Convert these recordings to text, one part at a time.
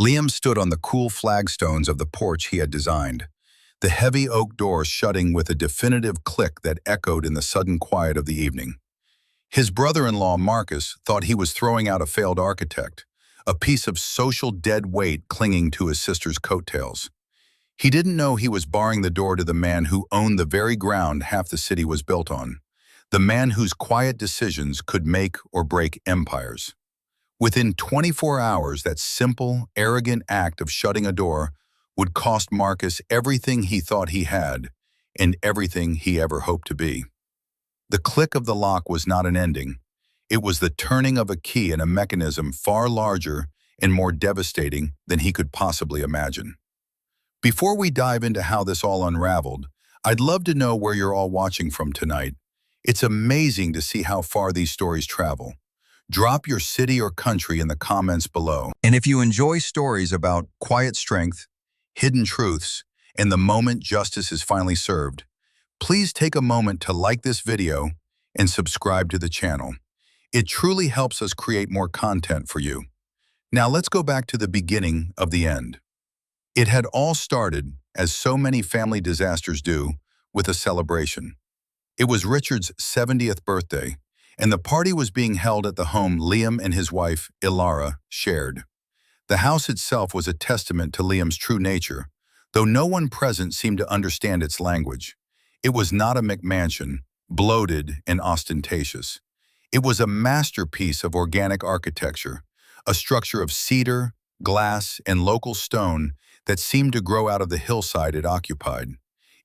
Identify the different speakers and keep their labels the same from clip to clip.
Speaker 1: Liam stood on the cool flagstones of the porch he had designed, the heavy oak door shutting with a definitive click that echoed in the sudden quiet of the evening. His brother-in-law, Marcus, thought he was throwing out a failed architect, a piece of social dead weight clinging to his sister's coattails. He didn't know he was barring the door to the man who owned the very ground half the city was built on, the man whose quiet decisions could make or break empires. Within 24 hours, that simple, arrogant act of shutting a door would cost Marcus everything he thought he had and everything he ever hoped to be. The click of the lock was not an ending. It was the turning of a key in a mechanism far larger and more devastating than he could possibly imagine. Before we dive into how this all unraveled, I'd love to know where you're all watching from tonight. It's amazing to see how far these stories travel. Drop your city or country in the comments below. And if you enjoy stories about quiet strength, hidden truths, and the moment justice is finally served, please take a moment to like this video and subscribe to the channel. It truly helps us create more content for you. Now let's go back to the beginning of the end. It had all started, as so many family disasters do, with a celebration. It was Richard's 70th birthday, and the party was being held at the home Liam and his wife, Ilara, shared. The house itself was a testament to Liam's true nature, though no one present seemed to understand its language. It was not a McMansion, bloated and ostentatious. It was a masterpiece of organic architecture, a structure of cedar, glass, and local stone that seemed to grow out of the hillside it occupied.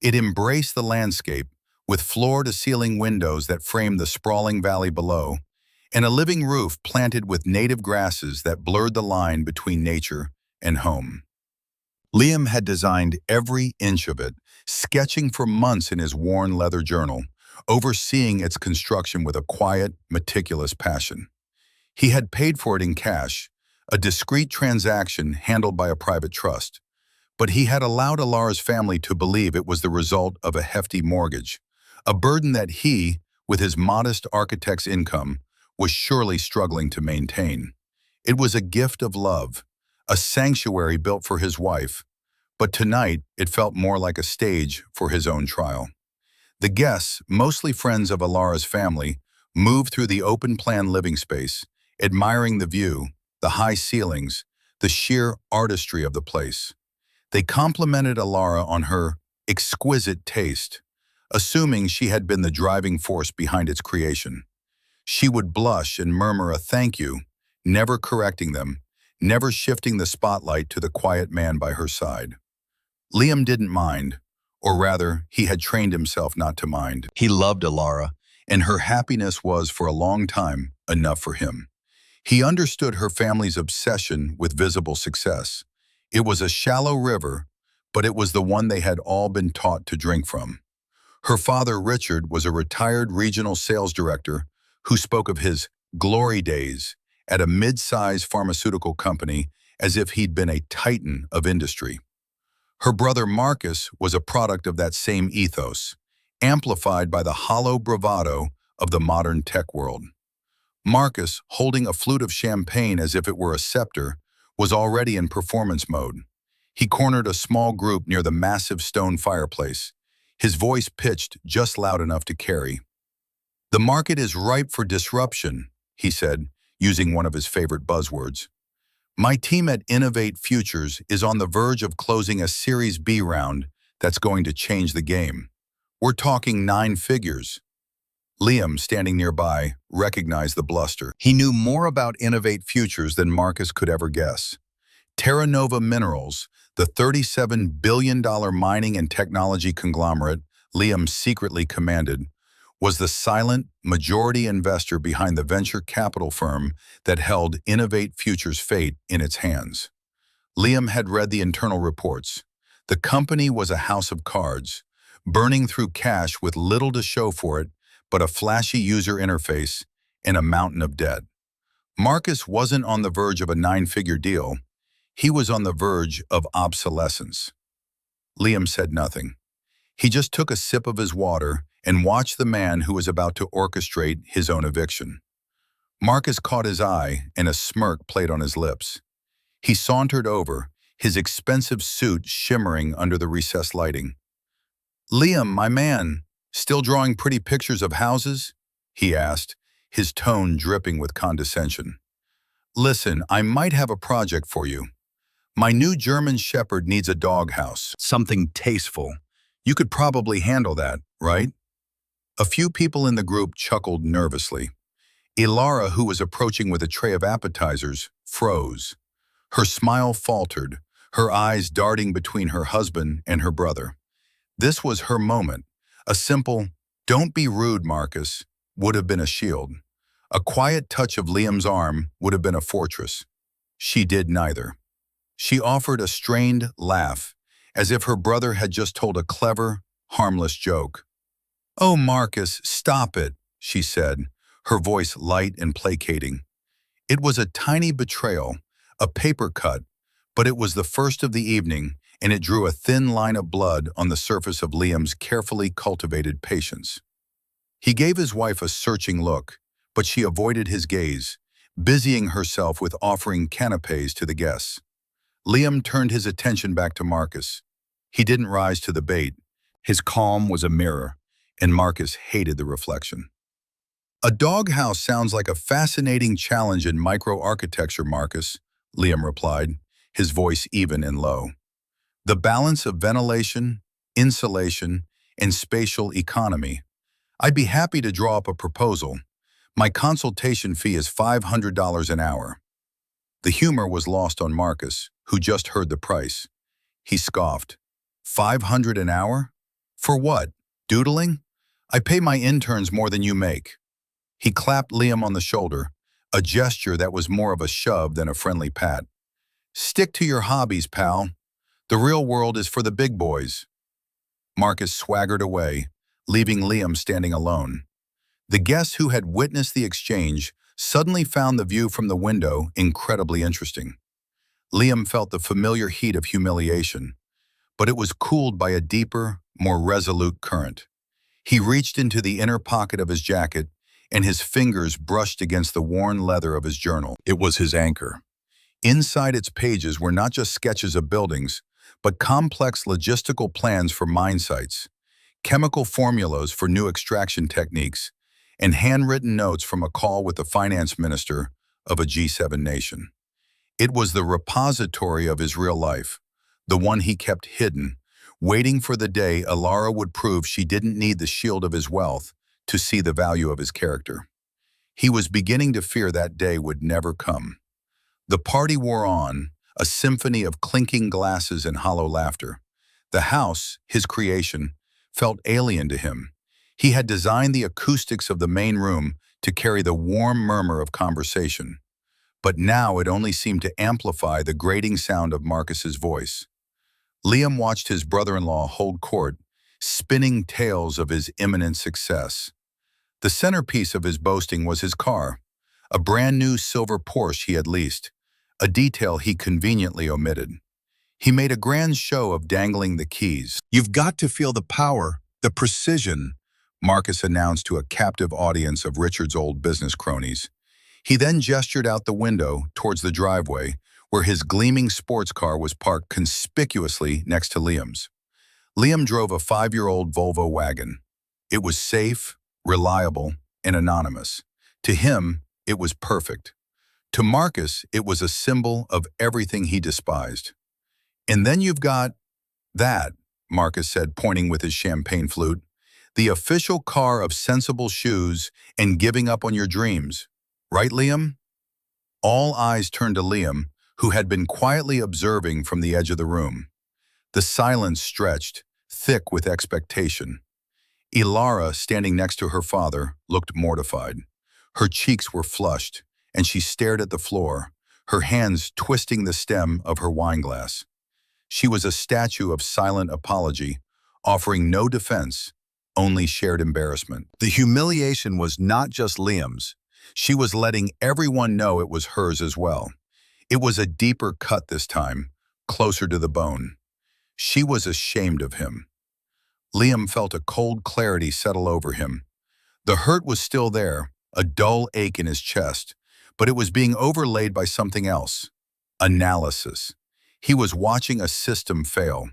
Speaker 1: It embraced the landscape, with floor-to-ceiling windows that framed the sprawling valley below, and a living roof planted with native grasses that blurred the line between nature and home. Liam had designed every inch of it, sketching for months in his worn leather journal, overseeing its construction with a quiet, meticulous passion. He had paid for it in cash, a discreet transaction handled by a private trust, but he had allowed Ilara's family to believe it was the result of a hefty mortgage, a burden that he, with his modest architect's income, was surely struggling to maintain. It was a gift of love, a sanctuary built for his wife, but tonight it felt more like a stage for his own trial. The guests, mostly friends of Ilara's family, moved through the open-plan living space, admiring the view, the high ceilings, the sheer artistry of the place. They complimented Ilara on her exquisite taste, assuming she had been the driving force behind its creation. She would blush and murmur a thank you, never correcting them, never shifting the spotlight to the quiet man by her side. Liam didn't mind, or rather, he had trained himself not to mind. He loved Ilara, and her happiness was, for a long time, enough for him. He understood her family's obsession with visible success. It was a shallow river, but it was the one they had all been taught to drink from. Her father, Richard, was a retired regional sales director who spoke of his glory days at a mid-size pharmaceutical company as if he'd been a titan of industry. Her brother, Marcus, was a product of that same ethos, amplified by the hollow bravado of the modern tech world. Marcus, holding a flute of champagne as if it were a scepter, was already in performance mode. He cornered a small group near the massive stone fireplace, his voice pitched just loud enough to carry. "The market is ripe for disruption," he said, using one of his favorite buzzwords. "My team at Innovate Futures is on the verge of closing a Series B round that's going to change the game. We're talking 9 figures. Liam, standing nearby, recognized the bluster. He knew more about Innovate Futures than Marcus could ever guess. Terra Nova Minerals, the $37 billion mining and technology conglomerate Liam secretly commanded, was the silent, majority investor behind the venture capital firm that held Innovate Futures' fate in its hands. Liam had read the internal reports. The company was a house of cards, burning through cash with little to show for it but a flashy user interface and a mountain of debt. Marcus wasn't on the verge of a 9-figure deal. He was on the verge of obsolescence. Liam said nothing. He just took a sip of his water and watched the man who was about to orchestrate his own eviction. Marcus caught his eye, and a smirk played on his lips. He sauntered over, his expensive suit shimmering under the recessed lighting. "Liam, my man, still drawing pretty pictures of houses?" he asked, his tone dripping with condescension. "Listen, I might have a project for you. My new German Shepherd needs a doghouse, something tasteful. You could probably handle that, right?" A few people in the group chuckled nervously. Ilara, who was approaching with a tray of appetizers, froze. Her smile faltered, her eyes darting between her husband and her brother. This was her moment. A simple, "Don't be rude, Marcus," would have been a shield. A quiet touch of Liam's arm would have been a fortress. She did neither. She offered a strained laugh, as if her brother had just told a clever, harmless joke. "Oh, Marcus, stop it," she said, her voice light and placating. It was a tiny betrayal, a paper cut, but it was the first of the evening, and it drew a thin line of blood on the surface of Liam's carefully cultivated patience. He gave his wife a searching look, but she avoided his gaze, busying herself with offering canapés to the guests. Liam turned his attention back to Marcus. He didn't rise to the bait. His calm was a mirror, and Marcus hated the reflection. "A doghouse sounds like a fascinating challenge in micro-architecture, Marcus," Liam replied, his voice even and low. "The balance of ventilation, insulation, and spatial economy. I'd be happy to draw up a proposal. My consultation fee is $500 an hour." The humor was lost on Marcus, who just heard the price. He scoffed. "500 an hour? For what? Doodling? I pay my interns more than you make." He clapped Liam on the shoulder, a gesture that was more of a shove than a friendly pat. "Stick to your hobbies, pal. The real world is for the big boys." Marcus swaggered away, leaving Liam standing alone. The guests who had witnessed the exchange suddenly found the view from the window incredibly interesting. Liam felt the familiar heat of humiliation, but it was cooled by a deeper, more resolute current. He reached into the inner pocket of his jacket, and his fingers brushed against the worn leather of his journal. It was his anchor. Inside its pages were not just sketches of buildings, but complex logistical plans for mine sites, chemical formulas for new extraction techniques, and handwritten notes from a call with the finance minister of a G7 nation. It was the repository of his real life, the one he kept hidden, waiting for the day Ilara would prove she didn't need the shield of his wealth to see the value of his character. He was beginning to fear that day would never come. The party wore on, a symphony of clinking glasses and hollow laughter. The house, his creation, felt alien to him. He had designed the acoustics of the main room to carry the warm murmur of conversation, but now it only seemed to amplify the grating sound of Marcus's voice. Liam watched his brother-in-law hold court, spinning tales of his imminent success. The centerpiece of his boasting was his car, a brand new silver Porsche he had leased, a detail he conveniently omitted. He made a grand show of dangling the keys. "You've got to feel the power, the precision," Marcus announced to a captive audience of Richard's old business cronies. He then gestured out the window towards the driveway, where his gleaming sports car was parked conspicuously next to Liam's. Liam drove a 5-year-old Volvo wagon. It was safe, reliable, and anonymous. To him, it was perfect. To Marcus, it was a symbol of everything he despised. "And then you've got that," Marcus said, pointing with his champagne flute, "the official car of sensible shoes and giving up on your dreams. Right, Liam?" All eyes turned to Liam, who had been quietly observing from the edge of the room. The silence stretched, thick with expectation. Ilara, standing next to her father, looked mortified. Her cheeks were flushed, and she stared at the floor, her hands twisting the stem of her wineglass. She was a statue of silent apology, offering no defense, only shared embarrassment. The humiliation was not just Liam's. She was letting everyone know it was hers as well. It was a deeper cut this time, closer to the bone. She was ashamed of him. Liam felt a cold clarity settle over him. The hurt was still there, a dull ache in his chest, but it was being overlaid by something else. Analysis. He was watching a system fail,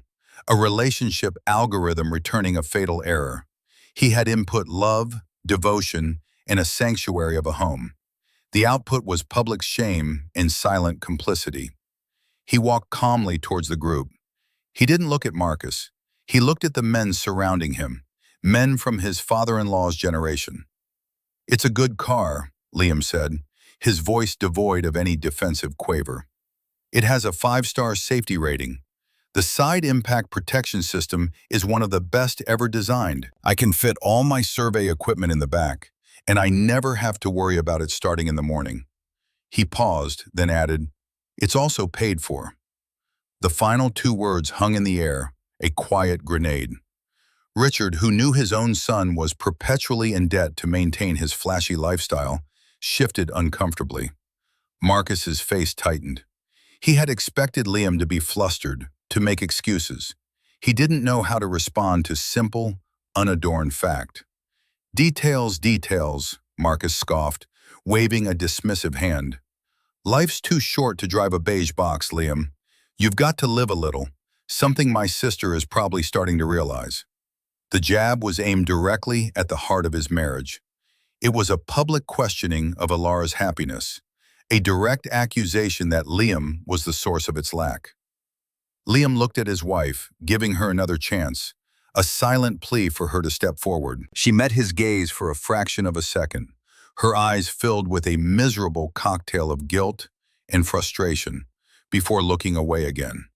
Speaker 1: a relationship algorithm returning a fatal error. He had input love, devotion, and a sanctuary of a home. The output was public shame and silent complicity. He walked calmly towards the group. He didn't look at Marcus. He looked at the men surrounding him, men from his father-in-law's generation. "It's a good car," Liam said, his voice devoid of any defensive quaver. "It has a 5-star safety rating. The side impact protection system is one of the best ever designed. I can fit all my survey equipment in the back, and I never have to worry about it starting in the morning." He paused, then added, "It's also paid for." The final 2 words hung in the air, a quiet grenade. Richard, who knew his own son was perpetually in debt to maintain his flashy lifestyle, shifted uncomfortably. Marcus's face tightened. He had expected Liam to be flustered, to make excuses. He didn't know how to respond to simple, unadorned fact. "Details, details," Marcus scoffed, waving a dismissive hand. "Life's too short to drive a beige box, Liam. You've got to live a little, something my sister is probably starting to realize." The jab was aimed directly at the heart of his marriage. It was a public questioning of Alara's happiness, a direct accusation that Liam was the source of its lack. Liam looked at his wife, giving her another chance, a silent plea for her to step forward. She met his gaze for a fraction of a second, her eyes filled with a miserable cocktail of guilt and frustration, before looking away again.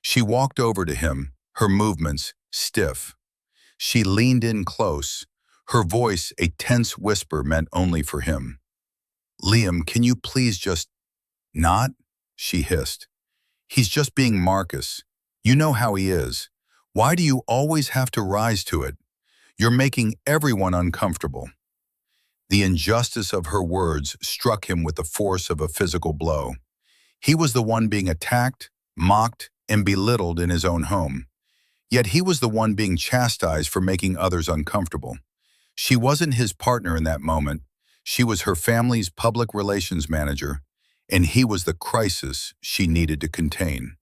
Speaker 1: She walked over to him, her movements stiff. She leaned in close, her voice a tense whisper meant only for him. "Liam, can you please just not?" she hissed. "He's just being Marcus. You know how he is. Why do you always have to rise to it? You're making everyone uncomfortable." The injustice of her words struck him with the force of a physical blow. He was the one being attacked, mocked, and belittled in his own home. Yet he was the one being chastised for making others uncomfortable. She wasn't his partner in that moment. She was her family's public relations manager, and he was the crisis she needed to contain.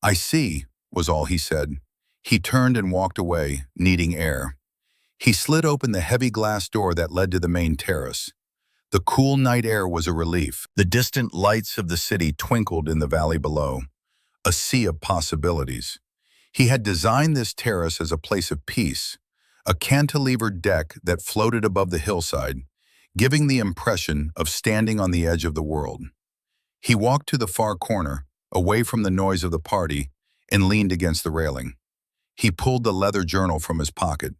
Speaker 1: "I see," was all he said. He turned and walked away, needing air. He slid open the heavy glass door that led to the main terrace. The cool night air was a relief. The distant lights of the city twinkled in the valley below, a sea of possibilities. He had designed this terrace as a place of peace, a cantilevered deck that floated above the hillside, giving the impression of standing on the edge of the world. He walked to the far corner, away from the noise of the party, and leaned against the railing. He pulled the leather journal from his pocket.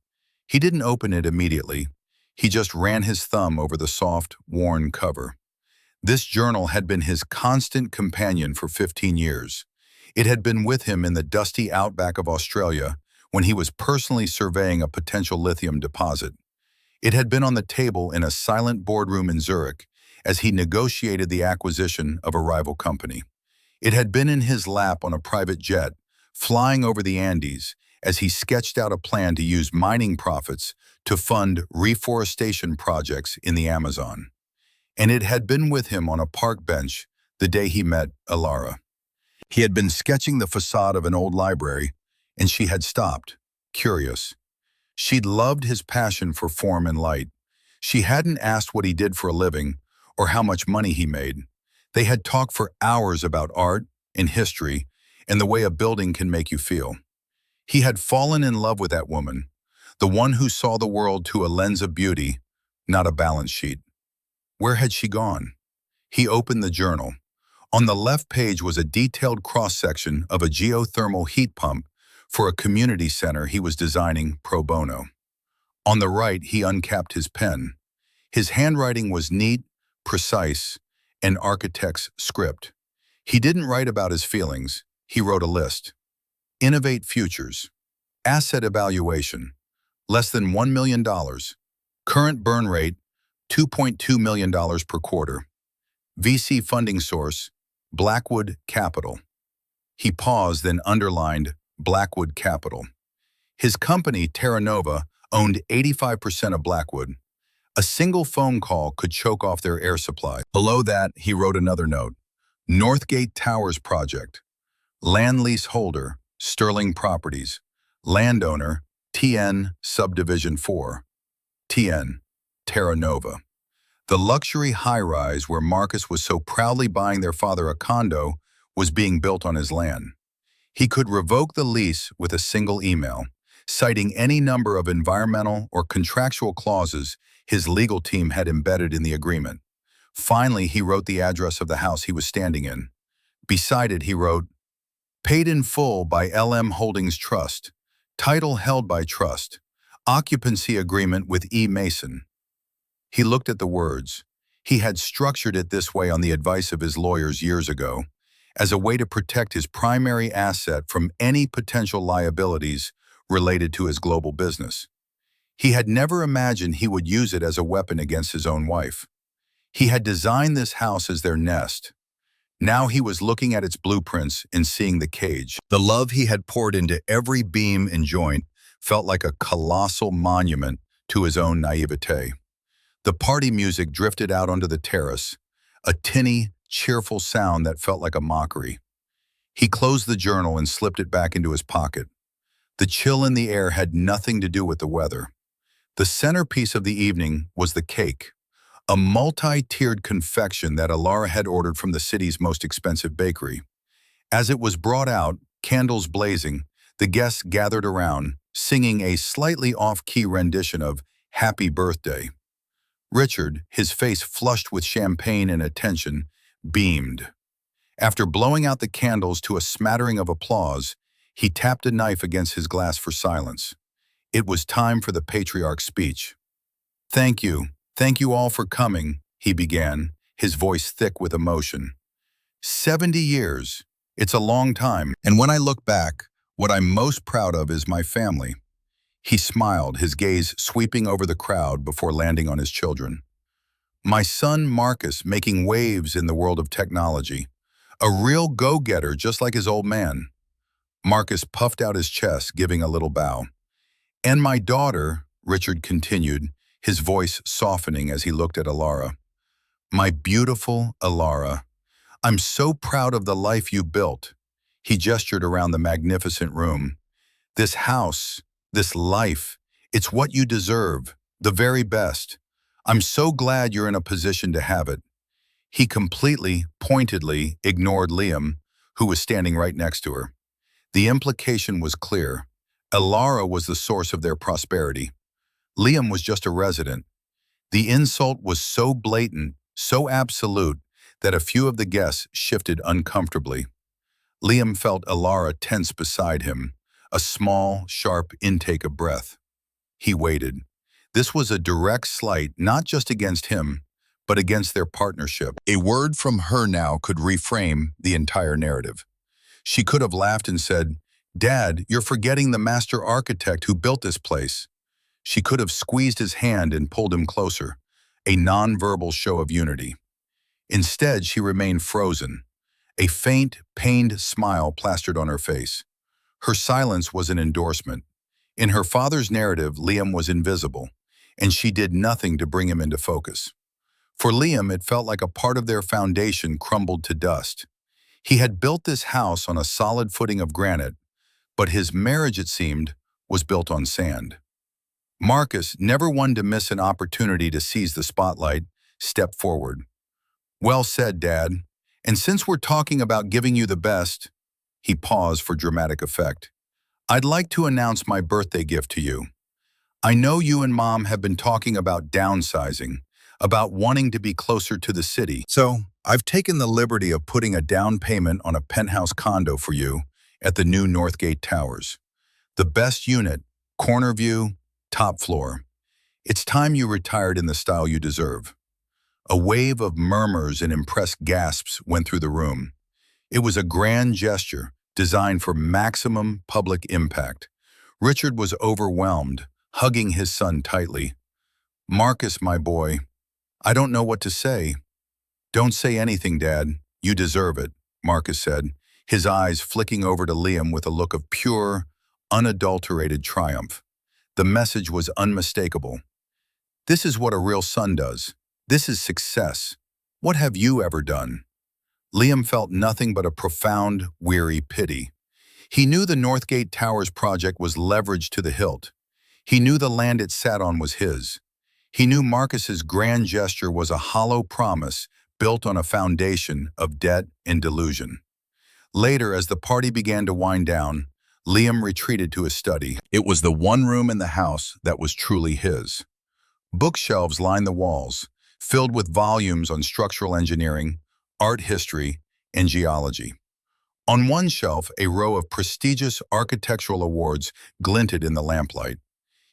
Speaker 1: He didn't open it immediately. He just ran his thumb over the soft, worn cover. This journal had been his constant companion for 15 years. It had been with him in the dusty outback of Australia when he was personally surveying a potential lithium deposit. It had been on the table in a silent boardroom in Zurich as he negotiated the acquisition of a rival company. It had been in his lap on a private jet, flying over the Andes as he sketched out a plan to use mining profits to fund reforestation projects in the Amazon. And it had been with him on a park bench the day he met Alara. He had been sketching the facade of an old library, and she had stopped, curious. She'd loved his passion for form and light. She hadn't asked what he did for a living or how much money he made. They had talked for hours about art and history and the way a building can make you feel. He had fallen in love with that woman, the one who saw the world through a lens of beauty, not a balance sheet. Where had she gone? He opened the journal. On the left page was a detailed cross-section of a geothermal heat pump for a community center he was designing pro bono. On the right, he uncapped his pen. His handwriting was neat, precise, an architect's script. He didn't write about his feelings. He wrote a list. Innovate futures. Asset evaluation. Less than $1 million. Current burn rate, $2.2 million per quarter. VC funding source, Blackwood Capital. He paused, then underlined Blackwood Capital. His company, Terra Nova, owned 85% of Blackwood. A single phone call could choke off their air supply. Below that, he wrote another note. Northgate Towers Project. Land lease holder, Sterling Properties. Landowner, TN Subdivision 4. TN, Terra Nova. The luxury high-rise where Marcus was so proudly buying their father a condo was being built on his land. He could revoke the lease with a single email, citing any number of environmental or contractual clauses his legal team had embedded in the agreement. Finally, he wrote the address of the house he was standing in. Beside it, he wrote, "Paid in full by LM Holdings Trust. Title held by trust. Occupancy agreement with E. Mason." He looked at the words. He had structured it this way on the advice of his lawyers years ago, as a way to protect his primary asset from any potential liabilities related to his global business. He had never imagined he would use it as a weapon against his own wife. He had designed this house as their nest. Now he was looking at its blueprints and seeing the cage. The love he had poured into every beam and joint felt like a colossal monument to his own naivete. The party music drifted out onto the terrace, a tinny, cheerful sound that felt like a mockery. He closed the journal and slipped it back into his pocket. The chill in the air had nothing to do with the weather. The centerpiece of the evening was the cake, a multi-tiered confection that Alara had ordered from the city's most expensive bakery. As it was brought out, candles blazing, the guests gathered around, singing a slightly off-key rendition of "Happy Birthday." Richard, his face flushed with champagne and attention, beamed. After blowing out the candles to a smattering of applause, he tapped a knife against his glass for silence. It was time for the patriarch's speech. Thank you all for coming," he began, his voice thick with emotion. 70 years. It's a long time, and when I look back, what I'm most proud of is my family. He smiled, his gaze sweeping over the crowd before landing on his children. My son Marcus making waves in the world of technology. A real go-getter just like his old man. Marcus puffed out his chest, giving a little bow. And my daughter, Richard continued, his voice softening as he looked at Alara. My beautiful Alara, I'm so proud of the life you built. He gestured around the magnificent room. This house, this life, it's what you deserve, the very best. I'm so glad you're in a position to have it. He completely, pointedly ignored Liam, who was standing right next to her. The implication was clear. Alara was the source of their prosperity. Liam was just a resident. The insult was so blatant, so absolute, that a few of the guests shifted uncomfortably. Liam felt Alara tense beside him, a small, sharp intake of breath. He waited. This was a direct slight not just against him, but against their partnership. A word from her now could reframe the entire narrative. She could have laughed and said, "Dad, you're forgetting the master architect who built this place." She could have squeezed his hand and pulled him closer, a nonverbal show of unity. Instead, she remained frozen, a faint, pained smile plastered on her face. Her silence was an endorsement. In her father's narrative, Liam was invisible, and she did nothing to bring him into focus. For Liam, it felt like a part of their foundation crumbled to dust. He had built this house on a solid footing of granite, but his marriage, it seemed, was built on sand. Marcus, never one to miss an opportunity to seize the spotlight, stepped forward. Well said, Dad. And since we're talking about giving you the best, he paused for dramatic effect. I'd like to announce my birthday gift to you. I know you and Mom have been talking about downsizing, about wanting to be closer to the city. So I've taken the liberty of putting a down payment on a penthouse condo for you at the new Northgate Towers. The best unit, corner view, top floor. It's time you retired in the style you deserve. A wave of murmurs and impressed gasps went through the room. It was a grand gesture designed for maximum public impact. Richard was overwhelmed, hugging his son tightly. Marcus, my boy, I don't know what to say. Don't say anything, Dad. You deserve it, Marcus said, his eyes flicking over to Liam with a look of pure, unadulterated triumph. The message was unmistakable. This is what a real son does. This is success. What have you ever done? Liam felt nothing but a profound, weary pity. He knew the Northgate Towers project was leveraged to the hilt. He knew the land it sat on was his. He knew Marcus's grand gesture was a hollow promise built on a foundation of debt and delusion. Later, as the party began to wind down, Liam retreated to his study. It was the one room in the house that was truly his. Bookshelves lined the walls, filled with volumes on structural engineering, art history, and geology. On one shelf, a row of prestigious architectural awards glinted in the lamplight.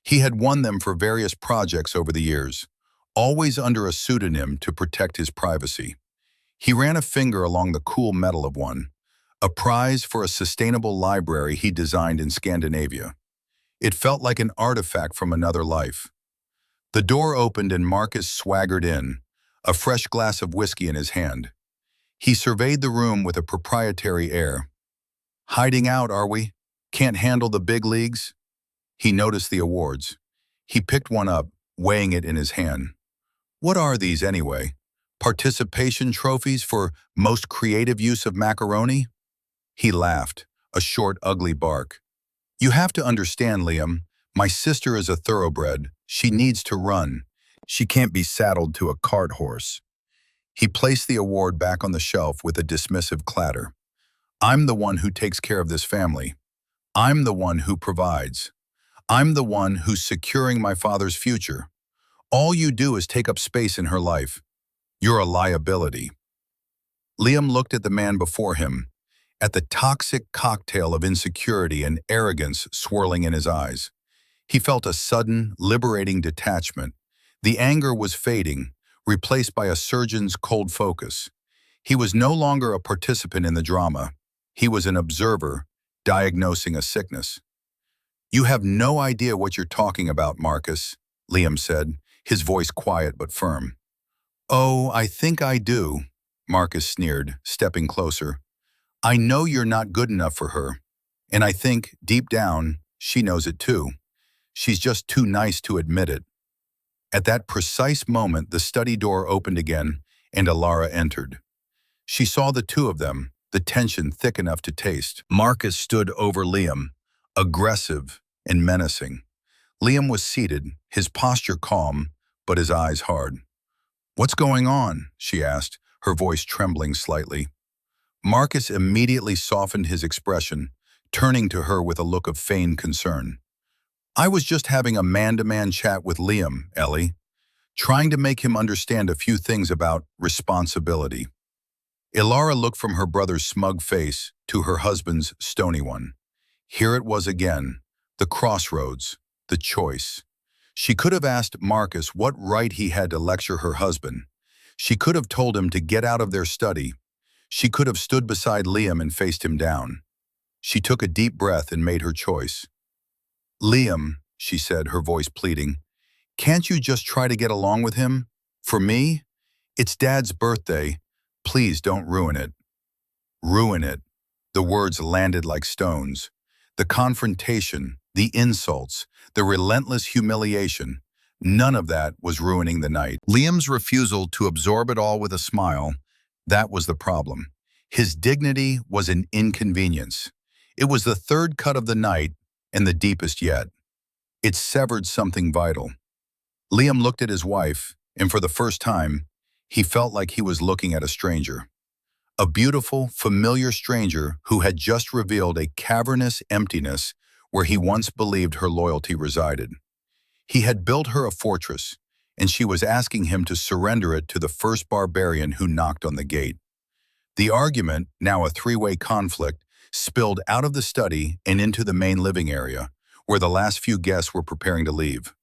Speaker 1: He had won them for various projects over the years, always under a pseudonym to protect his privacy. He ran a finger along the cool metal of one, a prize for a sustainable library he designed in Scandinavia. It felt like an artifact from another life. The door opened and Marcus swaggered in, a fresh glass of whiskey in his hand. He surveyed the room with a proprietary air. "Hiding out, are we? Can't handle the big leagues?" He noticed the awards. He picked one up, weighing it in his hand. "What are these anyway? Participation trophies for most creative use of macaroni?" He laughed, a short, ugly bark. "You have to understand, Liam, my sister is a thoroughbred. She needs to run. She can't be saddled to a cart horse." He placed the award back on the shelf with a dismissive clatter. "I'm the one who takes care of this family. I'm the one who provides. I'm the one who's securing my father's future. All you do is take up space in her life. You're a liability." Liam looked at the man before him, at the toxic cocktail of insecurity and arrogance swirling in his eyes. He felt a sudden, liberating detachment. The anger was fading, replaced by a surgeon's cold focus. He was no longer a participant in the drama. He was an observer, diagnosing a sickness. "You have no idea what you're talking about, Marcus," Liam said, his voice quiet but firm. "Oh, I think I do," Marcus sneered, stepping closer. "I know you're not good enough for her, and I think, deep down, she knows it too. She's just too nice to admit it." At that precise moment, the study door opened again, and Alara entered. She saw the two of them, the tension thick enough to taste. Marcus stood over Liam, aggressive and menacing. Liam was seated, his posture calm, but his eyes hard. "What's going on?" she asked, her voice trembling slightly. Marcus immediately softened his expression, turning to her with a look of feigned concern. "I was just having a man-to-man chat with Liam, Ellie, trying to make him understand a few things about responsibility." Ilara looked from her brother's smug face to her husband's stony one. Here it was again, the crossroads, the choice. She could have asked Marcus what right he had to lecture her husband. She could have told him to get out of their study. She could have stood beside Liam and faced him down. She took a deep breath and made her choice. "Liam," she said, her voice pleading, "can't you just try to get along with him? For me? It's Dad's birthday. Please don't ruin it." Ruin it. The words landed like stones. The confrontation, the insults, the relentless humiliation, none of that was ruining the night. Liam's refusal to absorb it all with a smile, that was the problem. His dignity was an inconvenience. It was the third cut of the night and the deepest yet. It severed something vital. Liam looked at his wife, and for the first time, he felt like he was looking at a stranger. A beautiful, familiar stranger who had just revealed a cavernous emptiness where he once believed her loyalty resided. He had built her a fortress, and she was asking him to surrender it to the first barbarian who knocked on the gate. The argument, now a three-way conflict, spilled out of the study and into the main living area, where the last few guests were preparing to leave.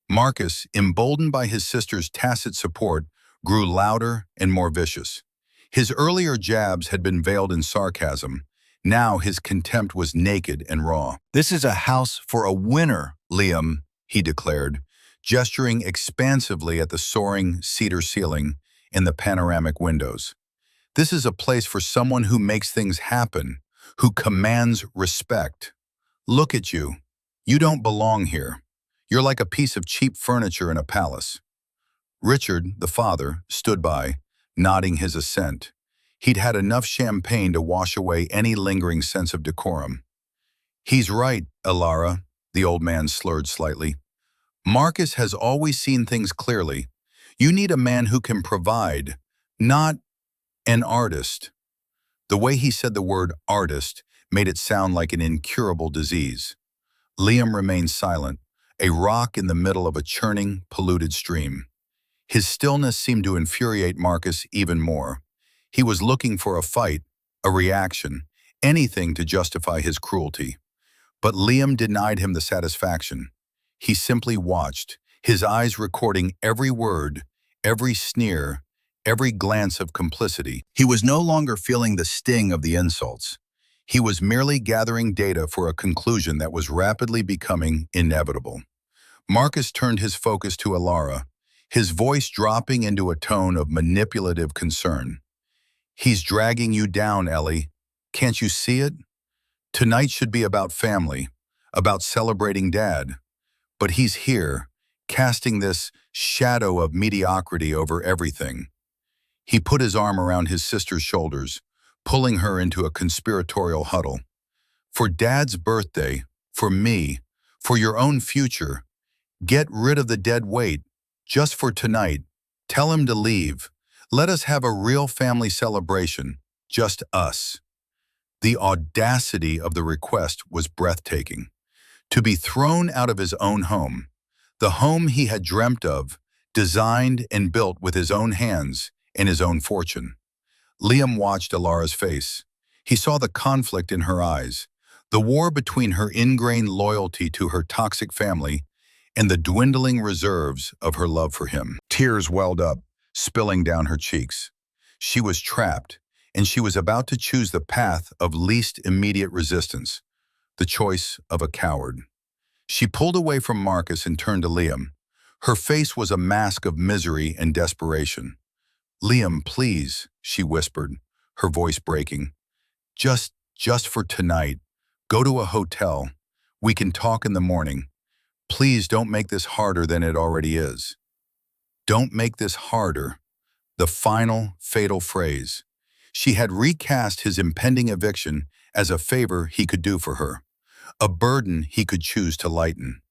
Speaker 1: Marcus, emboldened by his sister's tacit support, grew louder and more vicious. His earlier jabs had been veiled in sarcasm. Now his contempt was naked and raw. "This is a house for a winner, Liam," he declared, gesturing expansively at the soaring cedar ceiling and the panoramic windows. "This is a place for someone who makes things happen, who commands respect. Look at you. You don't belong here. You're like a piece of cheap furniture in a palace." Richard, the father, stood by, nodding his assent. He'd had enough champagne to wash away any lingering sense of decorum. "He's right, Ilara," the old man slurred slightly. "Marcus has always seen things clearly. You need a man who can provide, not an artist." The way he said the word artist made it sound like an incurable disease. Liam remained silent, a rock in the middle of a churning, polluted stream. His stillness seemed to infuriate Marcus even more. He was looking for a fight, a reaction, anything to justify his cruelty. But Liam denied him the satisfaction. He simply watched, his eyes recording every word, every sneer, every glance of complicity. He was no longer feeling the sting of the insults. He was merely gathering data for a conclusion that was rapidly becoming inevitable. Marcus turned his focus to Ilara, his voice dropping into a tone of manipulative concern. "He's dragging you down, Ellie. Can't you see it? Tonight should be about family, about celebrating Dad. But he's here, casting this shadow of mediocrity over everything." He put his arm around his sister's shoulders, pulling her into a conspiratorial huddle. "For Dad's birthday, for me, for your own future, get rid of the dead weight, just for tonight. Tell him to leave. Let us have a real family celebration, just us." The audacity of the request was breathtaking. To be thrown out of his own home, the home he had dreamt of, designed and built with his own hands and his own fortune. Liam watched Ilara's face. He saw the conflict in her eyes, the war between her ingrained loyalty to her toxic family and the dwindling reserves of her love for him. Tears welled up, spilling down her cheeks. She was trapped, and she was about to choose the path of least immediate resistance, the choice of a coward. She pulled away from Marcus and turned to Liam. Her face was a mask of misery and desperation. "Liam, please," she whispered, her voice breaking. Just for tonight. Go to a hotel. We can talk in the morning. Please don't make this harder than it already is." Don't make this harder. The final, fatal phrase. She had recast his impending eviction as a favor he could do for her, a burden he could choose to lighten.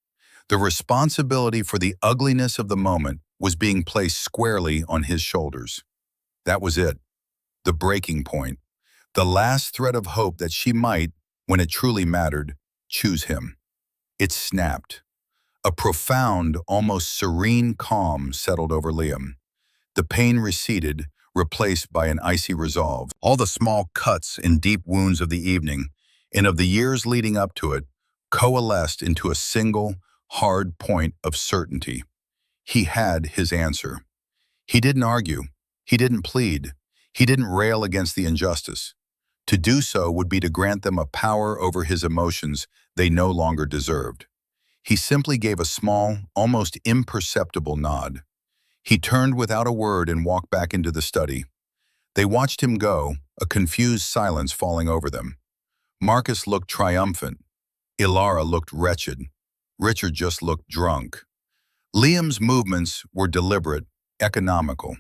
Speaker 1: The responsibility for the ugliness of the moment was being placed squarely on his shoulders. That was it, the breaking point, the last thread of hope that she might, when it truly mattered, choose him. It snapped. A profound, almost serene calm settled over Liam. The pain receded, replaced by an icy resolve. All the small cuts and deep wounds of the evening, and of the years leading up to it, coalesced into a single, hard point of certainty. He had his answer. He didn't argue. He didn't plead. He didn't rail against the injustice. To do so would be to grant them a power over his emotions they no longer deserved. He simply gave a small, almost imperceptible nod. He turned without a word and walked back into the study. They watched him go, a confused silence falling over them. Marcus looked triumphant. Ilara looked wretched. Richard just looked drunk. Liam's movements were deliberate, economical.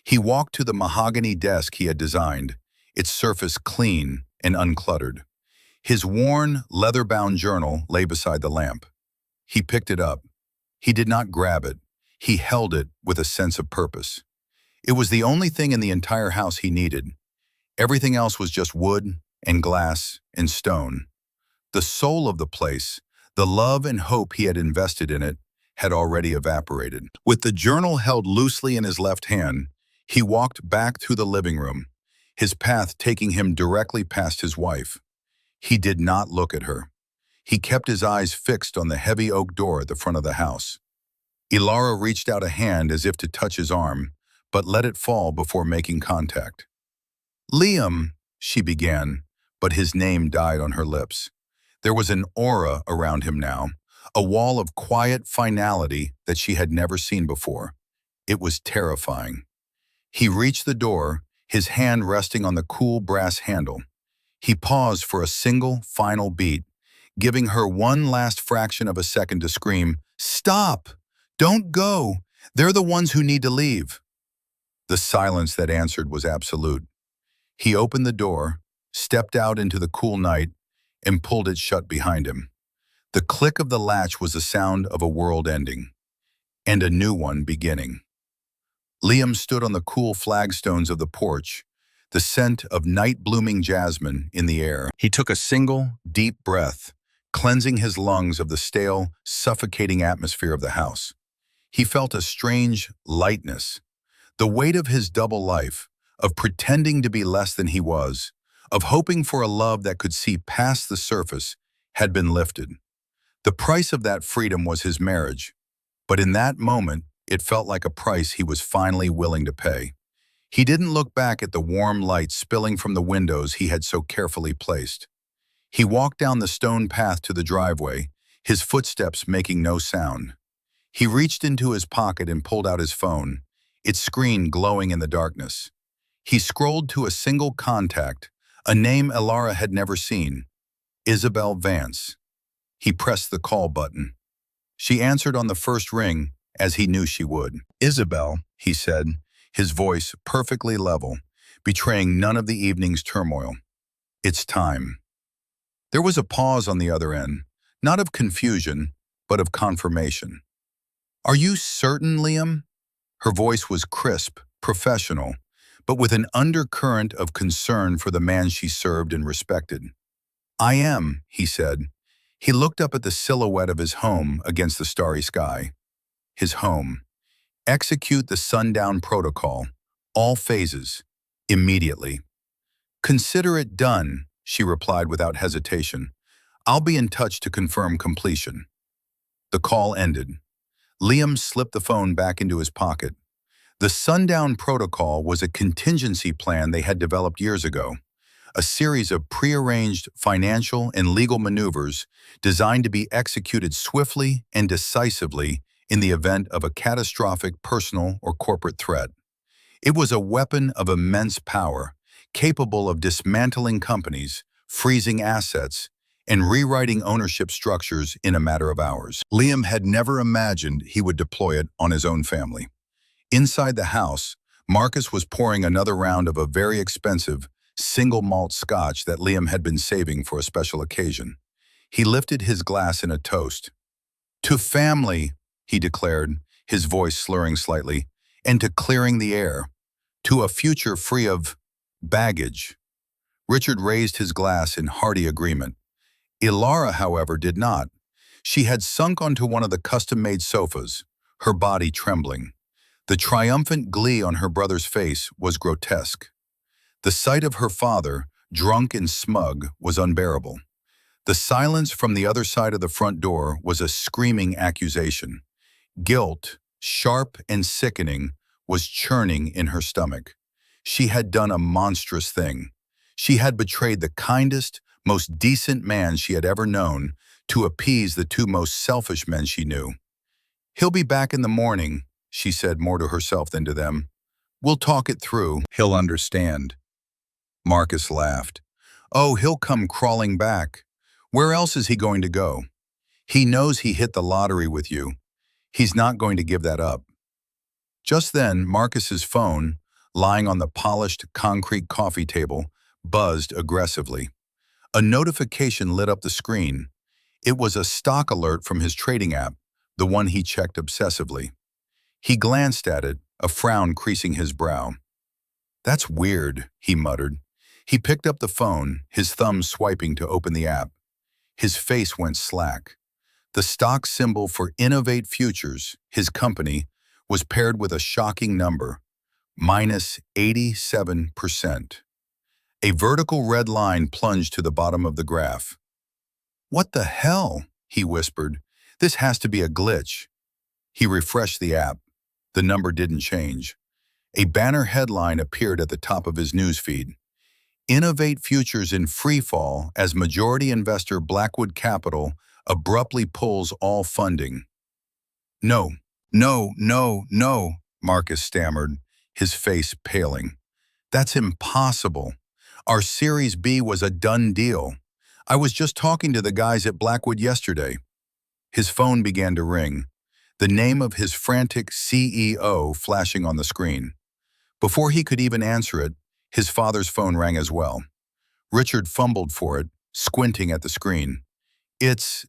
Speaker 1: He walked to the mahogany desk he had designed, its surface clean and uncluttered. His worn, leather-bound journal lay beside the lamp. He picked it up. He did not grab it. He held it with a sense of purpose. It was the only thing in the entire house he needed. Everything else was just wood and glass and stone. The soul of the place, the love and hope he had invested in it, had already evaporated. With the journal held loosely in his left hand, he walked back through the living room, his path taking him directly past his wife. He did not look at her. He kept his eyes fixed on the heavy oak door at the front of the house. Ilara reached out a hand as if to touch his arm, but let it fall before making contact. "Liam," she began, but his name died on her lips. There was an aura around him now, a wall of quiet finality that she had never seen before. It was terrifying. He reached the door, his hand resting on the cool brass handle. He paused for a single, final beat, giving her one last fraction of a second to scream, "Stop! Don't go! They're the ones who need to leave." The silence that answered was absolute. He opened the door, stepped out into the cool night, and pulled it shut behind him. The click of the latch was the sound of a world ending, and a new one beginning. Liam stood on the cool flagstones of the porch, the scent of night-blooming jasmine in the air. He took a single, deep breath, cleansing his lungs of the stale, suffocating atmosphere of the house. He felt a strange lightness, the weight of his double life, of pretending to be less than he was, of hoping for a love that could see past the surface, had been lifted. The price of that freedom was his marriage, but in that moment, it felt like a price he was finally willing to pay. He didn't look back at the warm light spilling from the windows he had so carefully placed. He walked down the stone path to the driveway, his footsteps making no sound. He reached into his pocket and pulled out his phone, its screen glowing in the darkness. He scrolled to a single contact, a name Elara had never seen, Isabel Vance. He pressed the call button. She answered on the first ring, as he knew she would. "Isabel," he said, his voice perfectly level, betraying none of the evening's turmoil. "It's time." There was a pause on the other end, not of confusion, but of confirmation. "Are you certain, Liam?" Her voice was crisp, professional, but with an undercurrent of concern for the man she served and respected. "I am," he said. He looked up at the silhouette of his home against the starry sky. His home. Execute the sundown protocol, all phases, immediately. "Consider it done," she replied without hesitation. "I'll be in touch to confirm completion." The call ended. Liam slipped the phone back into his pocket. The sundown protocol was a contingency plan they had developed years ago, a series of prearranged financial and legal maneuvers designed to be executed swiftly and decisively in the event of a catastrophic personal or corporate threat. It was a weapon of immense power, capable of dismantling companies, freezing assets, and rewriting ownership structures in a matter of hours. Liam had never imagined he would deploy it on his own family. Inside the house, Marcus was pouring another round of a very expensive, single malt scotch that Liam had been saving for a special occasion. He lifted his glass in a toast. "To family," he declared, his voice slurring slightly, "and to clearing the air. To a future free of baggage." Richard raised his glass in hearty agreement. Elara, however, did not. She had sunk onto one of the custom-made sofas, her body trembling. The triumphant glee on her brother's face was grotesque. The sight of her father, drunk and smug, was unbearable. The silence from the other side of the front door was a screaming accusation. Guilt, sharp and sickening, was churning in her stomach. She had done a monstrous thing. She had betrayed the kindest, most decent man she had ever known to appease the two most selfish men she knew. "He'll be back in the morning," she said more to herself than to them. "We'll talk it through. He'll understand." Marcus laughed. "Oh, he'll come crawling back. Where else is he going to go? He knows he hit the lottery with you. He's not going to give that up." Just then, Marcus's phone, lying on the polished concrete coffee table, buzzed aggressively. A notification lit up the screen. It was a stock alert from his trading app, the one he checked obsessively. He glanced at it, a frown creasing his brow. "That's weird," he muttered. He picked up the phone, his thumb swiping to open the app. His face went slack. The stock symbol for Innovate Futures, his company, was paired with a shocking number, -87%. A vertical red line plunged to the bottom of the graph. "What the hell?" he whispered. "This has to be a glitch." He refreshed the app. The number didn't change. A banner headline appeared at the top of his newsfeed. "Innovate Futures in freefall as majority investor Blackwood Capital abruptly pulls all funding." "No, no, no, no," Marcus stammered, his face paling. "That's impossible. Our Series B was a done deal. I was just talking to the guys at Blackwood yesterday." His phone began to ring, the name of his frantic CEO flashing on the screen. Before he could even answer it, His father's phone rang as well. Richard fumbled for it, squinting at the screen. It's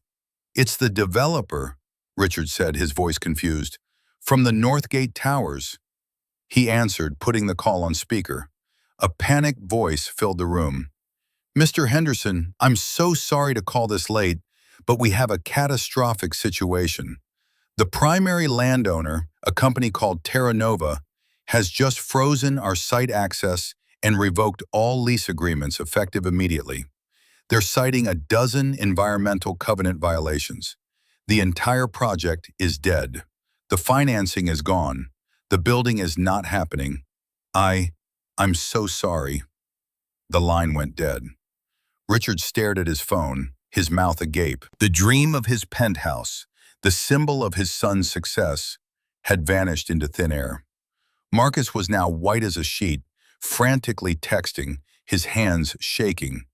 Speaker 1: the developer, Richard said, his voice confused. From the Northgate Towers. He answered, putting the call on speaker. A panicked voice filled the room. Mr. Henderson, I'm so sorry to call this late, but we have a catastrophic situation. The primary landowner, a company called Terra Nova, has just frozen our site access and revoked all lease agreements effective immediately. They're citing a dozen environmental covenant violations. The entire project is dead. The financing is gone. The building is not happening. I'm so sorry. The line went dead. Richard stared at his phone, his mouth agape. The dream of his penthouse, the symbol of his son's success, had vanished into thin air. Marcus was now white as a sheet, frantically texting, his hands shaking.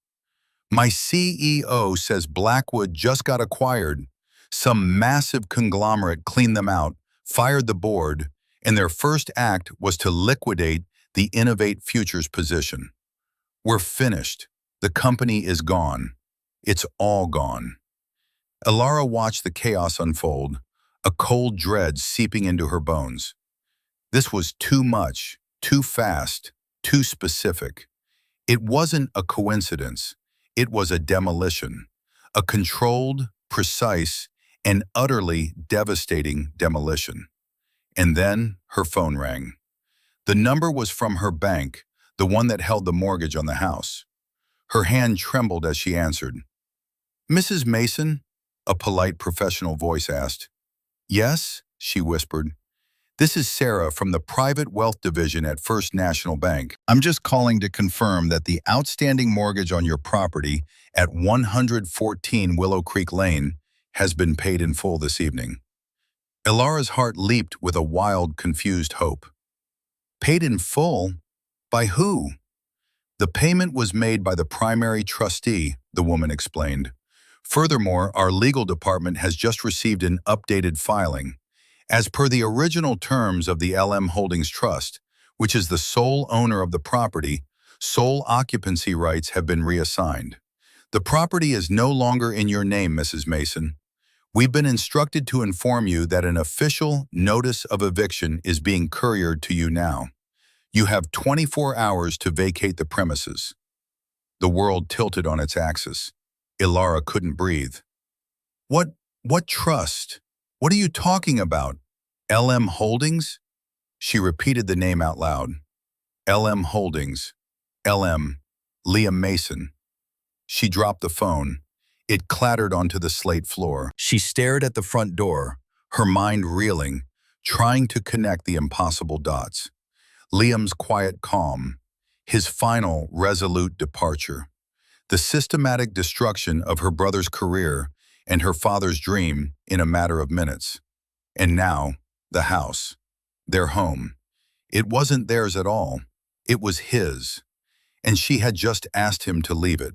Speaker 1: My CEO says Blackwood just got acquired. Some massive conglomerate cleaned them out, fired the board, and their first act was to liquidate the Innovate Futures position. We're finished. The company is gone. It's all gone. Elara watched the chaos unfold, a cold dread seeping into her bones. This was too much, too fast, too specific. It wasn't a coincidence. It was a demolition, a controlled, precise, and utterly devastating demolition. And then her phone rang. The number was from her bank, the one that held the mortgage on the house. Her hand trembled as she answered. Mrs. Mason? A polite professional voice asked. Yes, she whispered. This is Sarah from the Private Wealth Division at First National Bank. I'm just calling to confirm that the outstanding mortgage on your property at 114 Willow Creek Lane has been paid in full this evening. Elara's heart leaped with a wild, confused hope. Paid in full? By who? The payment was made by the primary trustee, the woman explained. Furthermore, our legal department has just received an updated filing. As per the original terms of the LM Holdings Trust, which is the sole owner of the property, sole occupancy rights have been reassigned. The property is no longer in your name, Mrs. Mason. We've been instructed to inform you that an official notice of eviction is being couriered to you now. You have 24 hours to vacate the premises. The world tilted on its axis. Elara couldn't breathe. What trust? What are you talking about? LM Holdings? She repeated the name out loud. LM Holdings. LM. Liam Mason. She dropped the phone. It clattered onto the slate floor. She stared at the front door, her mind reeling, trying to connect the impossible dots. Liam's quiet calm, his final resolute departure, the systematic destruction of her brother's career and her father's dream in a matter of minutes. And now, the house, their home. It wasn't theirs at all. It was his. And she had just asked him to leave it.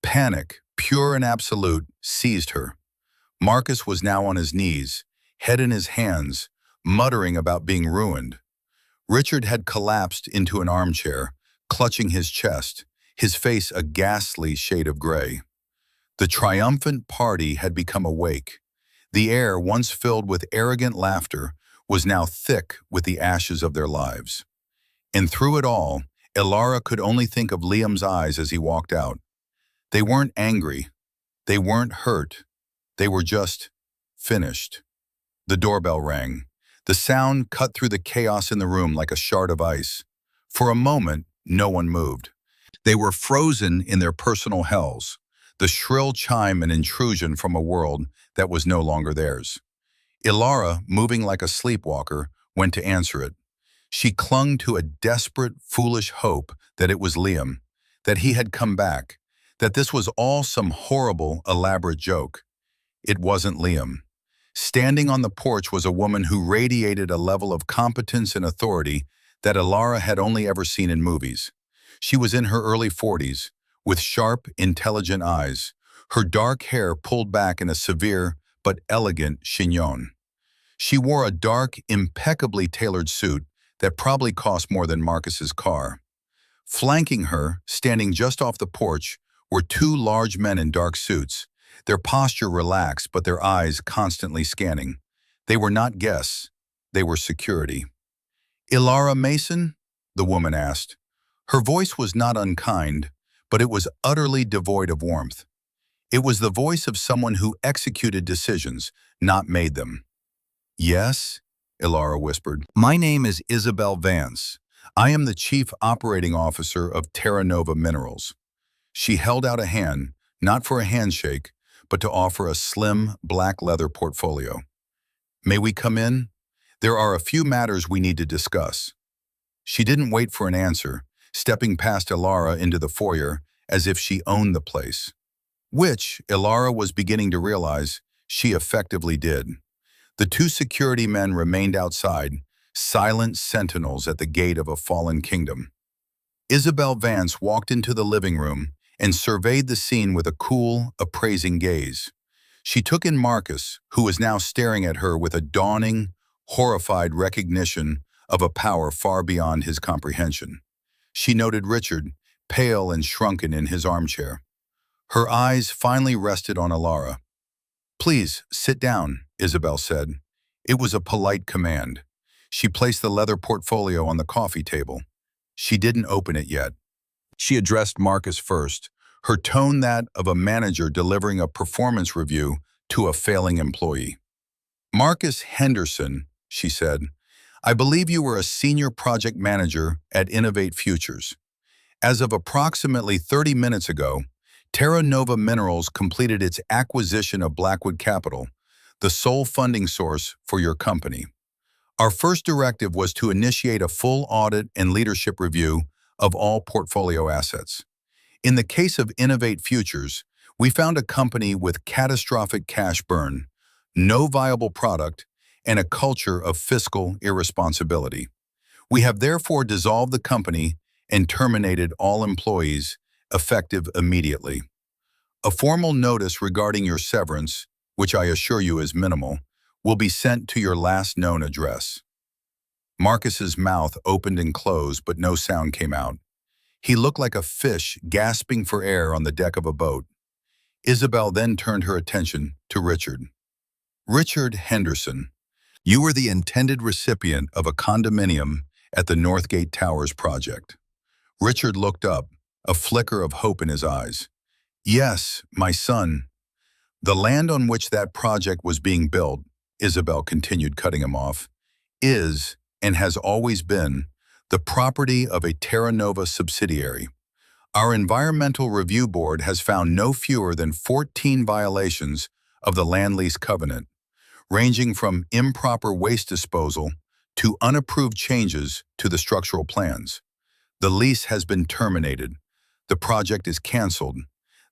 Speaker 1: Panic, pure and absolute, seized her. Marcus was now on his knees, head in his hands, muttering about being ruined. Richard had collapsed into an armchair, clutching his chest, his face a ghastly shade of gray. The triumphant party had become awake. The air, once filled with arrogant laughter, was now thick with the ashes of their lives. And through it all, Elara could only think of Liam's eyes as he walked out. They weren't angry. They weren't hurt. They were just finished. The doorbell rang. The sound cut through the chaos in the room like a shard of ice. For a moment, no one moved. They were frozen in their personal hells, the shrill chime and intrusion from a world that was no longer theirs. Elara, moving like a sleepwalker, went to answer it. She clung to a desperate, foolish hope that it was Liam, that he had come back, that this was all some horrible, elaborate joke. It wasn't Liam. Standing on the porch was a woman who radiated a level of competence and authority that Elara had only ever seen in movies. She was in her early 40s, with sharp, intelligent eyes, her dark hair pulled back in a severe but elegant chignon. She wore a dark, impeccably tailored suit that probably cost more than Marcus's car. Flanking her, standing just off the porch, were two large men in dark suits, their posture relaxed but their eyes constantly scanning. They were not guests, they were security. "Ilara Mason?" the woman asked. Her voice was not unkind, but it was utterly devoid of warmth. It was the voice of someone who executed decisions, not made them. "Yes," Ilara whispered. "My name is Isabel Vance. I am the Chief Operating Officer of Terra Nova Minerals." She held out a hand, not for a handshake, but to offer a slim, black leather portfolio. "May we come in? There are a few matters we need to discuss." She didn't wait for an answer, stepping past Ilara into the foyer as if she owned the place. Which, Ilara was beginning to realize, she effectively did. The two security men remained outside, silent sentinels at the gate of a fallen kingdom. Isabel Vance walked into the living room and surveyed the scene with a cool, appraising gaze. She took in Marcus, who was now staring at her with a dawning, horrified recognition of a power far beyond his comprehension. She noted Richard, pale and shrunken in his armchair. Her eyes finally rested on Ilara. "Please, sit down," Isabel said. It was a polite command. She placed the leather portfolio on the coffee table. She didn't open it yet. She addressed Marcus first, her tone that of a manager delivering a performance review to a failing employee. "Marcus Henderson," she said, "I believe you were a senior project manager at Innovate Futures. As of approximately 30 minutes ago, Terra Nova Minerals completed its acquisition of Blackwood Capital, the sole funding source for your company. Our first directive was to initiate a full audit and leadership review of all portfolio assets. In the case of Innovate Futures, we found a company with catastrophic cash burn, no viable product, and a culture of fiscal irresponsibility. We have therefore dissolved the company and terminated all employees, effective immediately. A formal notice regarding your severance, which I assure you is minimal, will be sent to your last known address." Marcus's mouth opened and closed, but no sound came out. He looked like a fish gasping for air on the deck of a boat. Isabel then turned her attention to Richard. "Richard Henderson, you were the intended recipient of a condominium at the Northgate Towers project." Richard looked up, a flicker of hope in his eyes. "Yes, my son." "The land on which that project was being built," Isabel continued, cutting him off, "is, and has always been, the property of a Terra Nova subsidiary. Our Environmental Review Board has found no fewer than 14 violations of the land lease covenant, ranging from improper waste disposal to unapproved changes to the structural plans. The lease has been terminated. The project is canceled.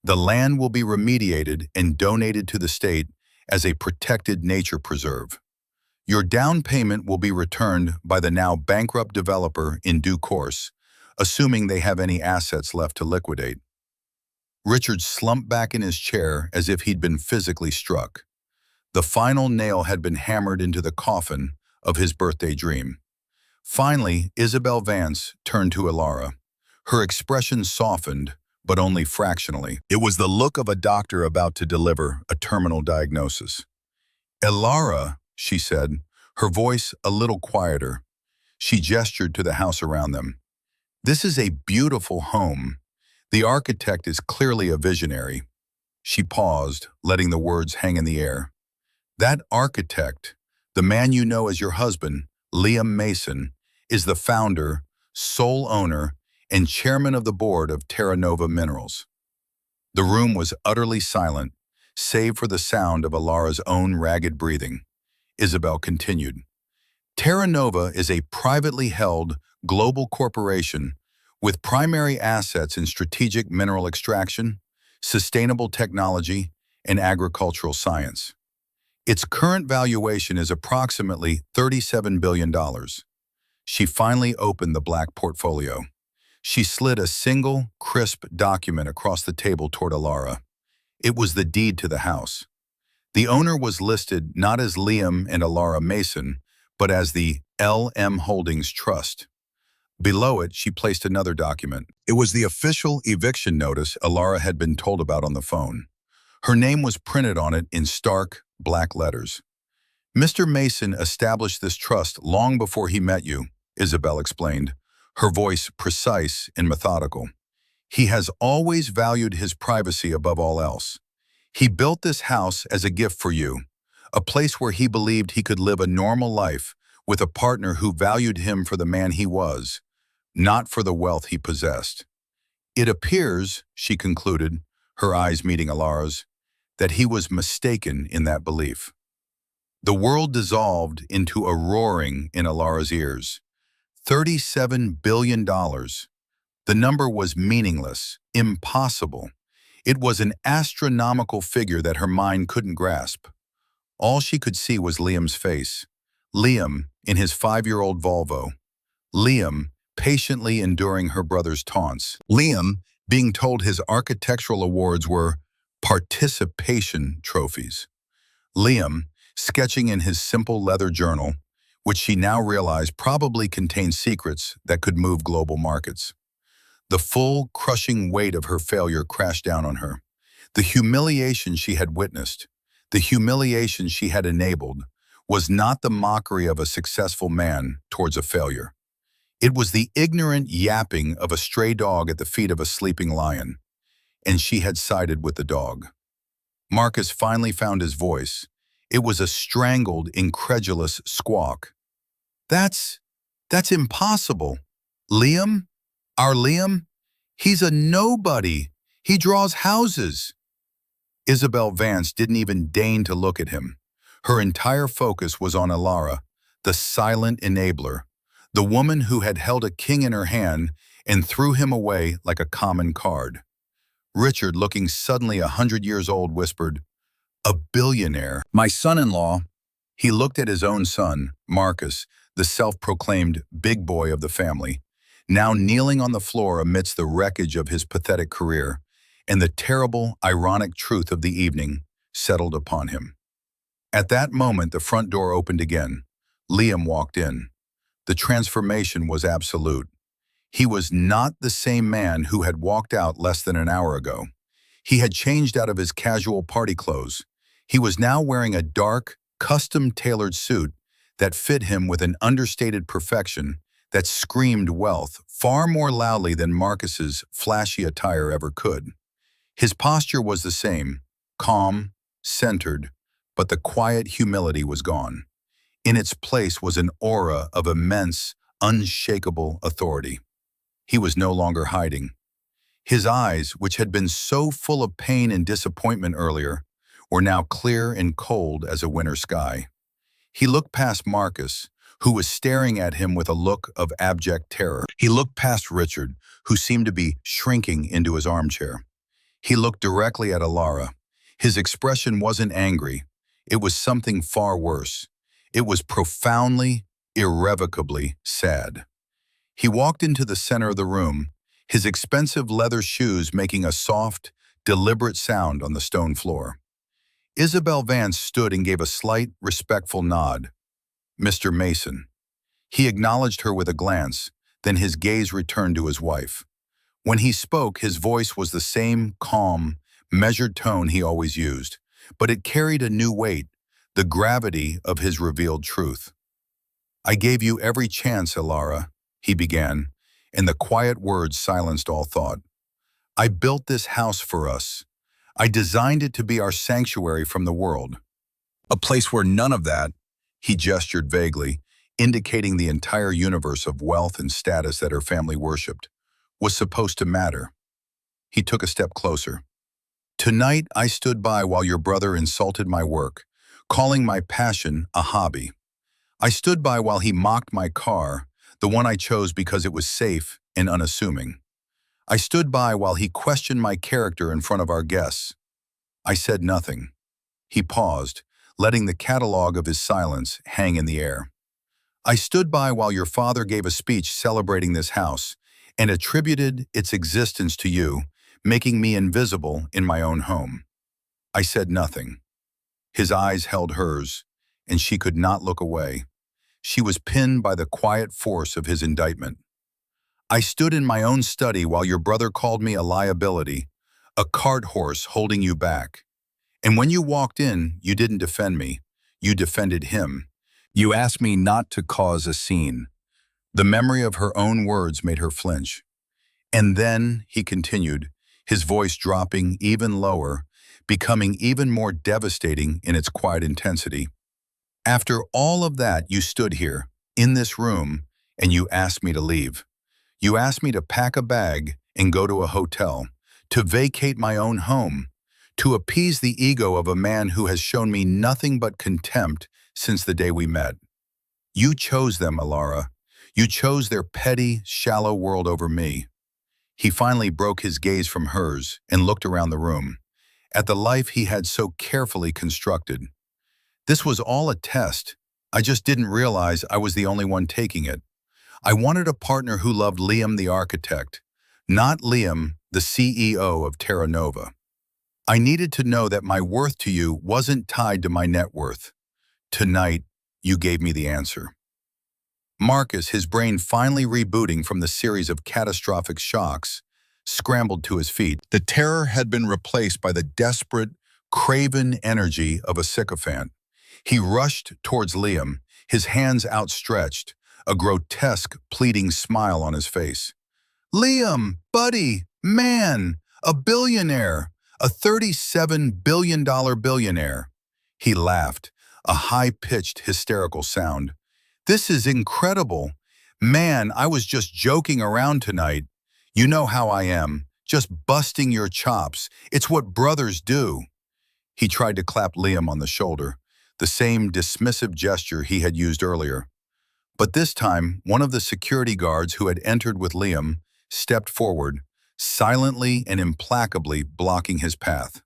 Speaker 1: The land will be remediated and donated to the state as a protected nature preserve. Your down payment will be returned by the now bankrupt developer in due course, assuming they have any assets left to liquidate." Richard slumped back in his chair as if he'd been physically struck. The final nail had been hammered into the coffin of his birthday dream. Finally, Isabel Vance turned to Ilara. Her expression softened, but only fractionally. It was the look of a doctor about to deliver a terminal diagnosis. "Ilara," she said, her voice a little quieter. She gestured to the house around them. "This is a beautiful home. The architect is clearly a visionary." She paused, letting the words hang in the air. "That architect, the man you know as your husband, Liam Mason, is the founder, sole owner, and chairman of the board of Terra Nova Minerals." The room was utterly silent, save for the sound of Ilara's own ragged breathing. Isabel continued. "Terra Nova is a privately held global corporation with primary assets in strategic mineral extraction, sustainable technology, and agricultural science. Its current valuation is approximately $37 billion. She finally opened the black portfolio. She slid a single, crisp document across the table toward Ilara. It was the deed to the house. The owner was listed not as Liam and Ilara Mason, but as the LM Holdings Trust. Below it, she placed another document. It was the official eviction notice Alara had been told about on the phone. Her name was printed on it in stark, black letters. Mr. Mason established this trust long before he met you, Isabel explained, her voice precise and methodical. He has always valued his privacy above all else. He built this house as a gift for you, a place where he believed he could live a normal life with a partner who valued him for the man he was, not for the wealth he possessed. It appears, she concluded, her eyes meeting Alara's, that he was mistaken in that belief. The world dissolved into a roaring in Alara's ears. $37 billion. The number was meaningless, impossible. It was an astronomical figure that her mind couldn't grasp. All she could see was Liam's face. Liam in his 5-year-old Volvo. Liam patiently enduring her brother's taunts. Liam being told his architectural awards were participation trophies. Liam sketching in his simple leather journal, which she now realized probably contained secrets that could move global markets. The full, crushing weight of her failure crashed down on her. The humiliation she had witnessed, the humiliation she had enabled, was not the mockery of a successful man towards a failure. It was the ignorant yapping of a stray dog at the feet of a sleeping lion, and she had sided with the dog. Marcus finally found his voice. It was a strangled, incredulous squawk. That's impossible. Liam? Our Liam? He's a nobody. He draws houses. Isabel Vance didn't even deign to look at him. Her entire focus was on Alara, the silent enabler, the woman who had held a king in her hand and threw him away like a common card. Richard, looking suddenly 100 years old, whispered, "A billionaire. My son-in-law." He looked at his own son, Marcus, the self-proclaimed big boy of the family, now kneeling on the floor amidst the wreckage of his pathetic career, and the terrible, ironic truth of the evening settled upon him. At that moment, the front door opened again. Liam walked in. The transformation was absolute. He was not the same man who had walked out less than an hour ago. He had changed out of his casual party clothes. He was now wearing a dark, custom-tailored suit that fit him with an understated perfection that screamed wealth far more loudly than Marcus's flashy attire ever could. His posture was the same, calm, centered, but the quiet humility was gone. In its place was an aura of immense, unshakable authority. He was no longer hiding. His eyes, which had been so full of pain and disappointment earlier, were now clear and cold as a winter sky. He looked past Marcus, who was staring at him with a look of abject terror. He looked past Richard, who seemed to be shrinking into his armchair. He looked directly at Alara. His expression wasn't angry. It was something far worse. It was profoundly, irrevocably sad. He walked into the center of the room, his expensive leather shoes making a soft, deliberate sound on the stone floor. Isabel Vance stood and gave a slight, respectful nod. "Mr. Mason." He acknowledged her with a glance, then his gaze returned to his wife. When he spoke, his voice was the same calm, measured tone he always used, but it carried a new weight, the gravity of his revealed truth. "I gave you every chance, Alara," he began, and the quiet words silenced all thought. "I built this house for us. I designed it to be our sanctuary from the world. A place where none of that," he gestured vaguely, indicating the entire universe of wealth and status that her family worshipped, was supposed to matter. He took a step closer. "Tonight I stood by while your brother insulted my work, calling my passion a hobby. I stood by while he mocked my car, the one I chose because it was safe and unassuming. I stood by while he questioned my character in front of our guests. I said nothing." He paused, letting the catalog of his silence hang in the air. "I stood by while your father gave a speech celebrating this house and attributed its existence to you, making me invisible in my own home. I said nothing." His eyes held hers, and she could not look away. She was pinned by the quiet force of his indictment. I stood in my own study while your brother called me a liability, a cart horse holding you back. And when you walked in, you didn't defend me. You defended him. You asked me not to cause a scene. The memory of her own words made her flinch. And then, he continued, his voice dropping even lower, becoming even more devastating in its quiet intensity. After all of that, you stood here, in this room, and you asked me to leave. You asked me to pack a bag and go to a hotel, to vacate my own home, to appease the ego of a man who has shown me nothing but contempt since the day we met. You chose them, Alara. You chose their petty, shallow world over me. He finally broke his gaze from hers and looked around the room, at the life he had so carefully constructed. This was all a test. I just didn't realize I was the only one taking it. I wanted a partner who loved Liam the architect, not Liam, the CEO of Terra Nova. I needed to know that my worth to you wasn't tied to my net worth. Tonight, you gave me the answer. Marcus, his brain finally rebooting from the series of catastrophic shocks, scrambled to his feet. The terror had been replaced by the desperate, craven energy of a sycophant. He rushed towards Liam, his hands outstretched, a grotesque, pleading smile on his face. Liam, buddy, man, a billionaire, a $37 billion billionaire. He laughed, a high-pitched, hysterical sound. This is incredible. Man, I was just joking around tonight. You know how I am, just busting your chops. It's what brothers do. He tried to clap Liam on the shoulder, the same dismissive gesture he had used earlier. But this time, one of the security guards who had entered with Liam stepped forward, silently and implacably blocking his path.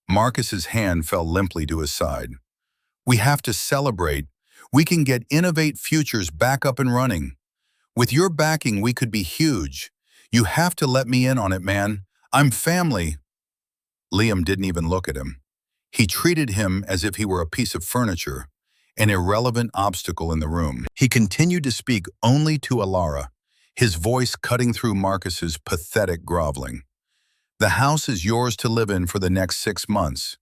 Speaker 1: Marcus's hand fell limply to his side. We have to celebrate. We can get Innovate Futures back up and running. With your backing, we could be huge. You have to let me in on it, man. I'm family. Liam didn't even look at him. He treated him as if he were a piece of furniture, an irrelevant obstacle in the room. He continued to speak only to Alara, his voice cutting through Marcus's pathetic groveling. The house is yours to live in for the next 6 months,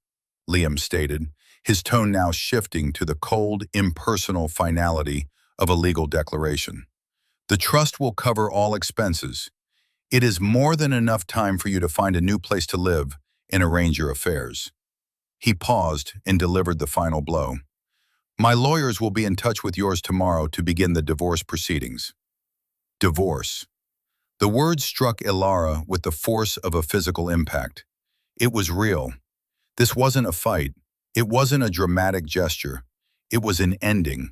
Speaker 1: Liam stated, his tone now shifting to the cold, impersonal finality of a legal declaration. The trust will cover all expenses. It is more than enough time for you to find a new place to live and arrange your affairs. He paused and delivered the final blow. My lawyers will be in touch with yours tomorrow to begin the divorce proceedings. Divorce. The word struck Ilara with the force of a physical impact. It was real. This wasn't a fight. It wasn't a dramatic gesture. It was an ending.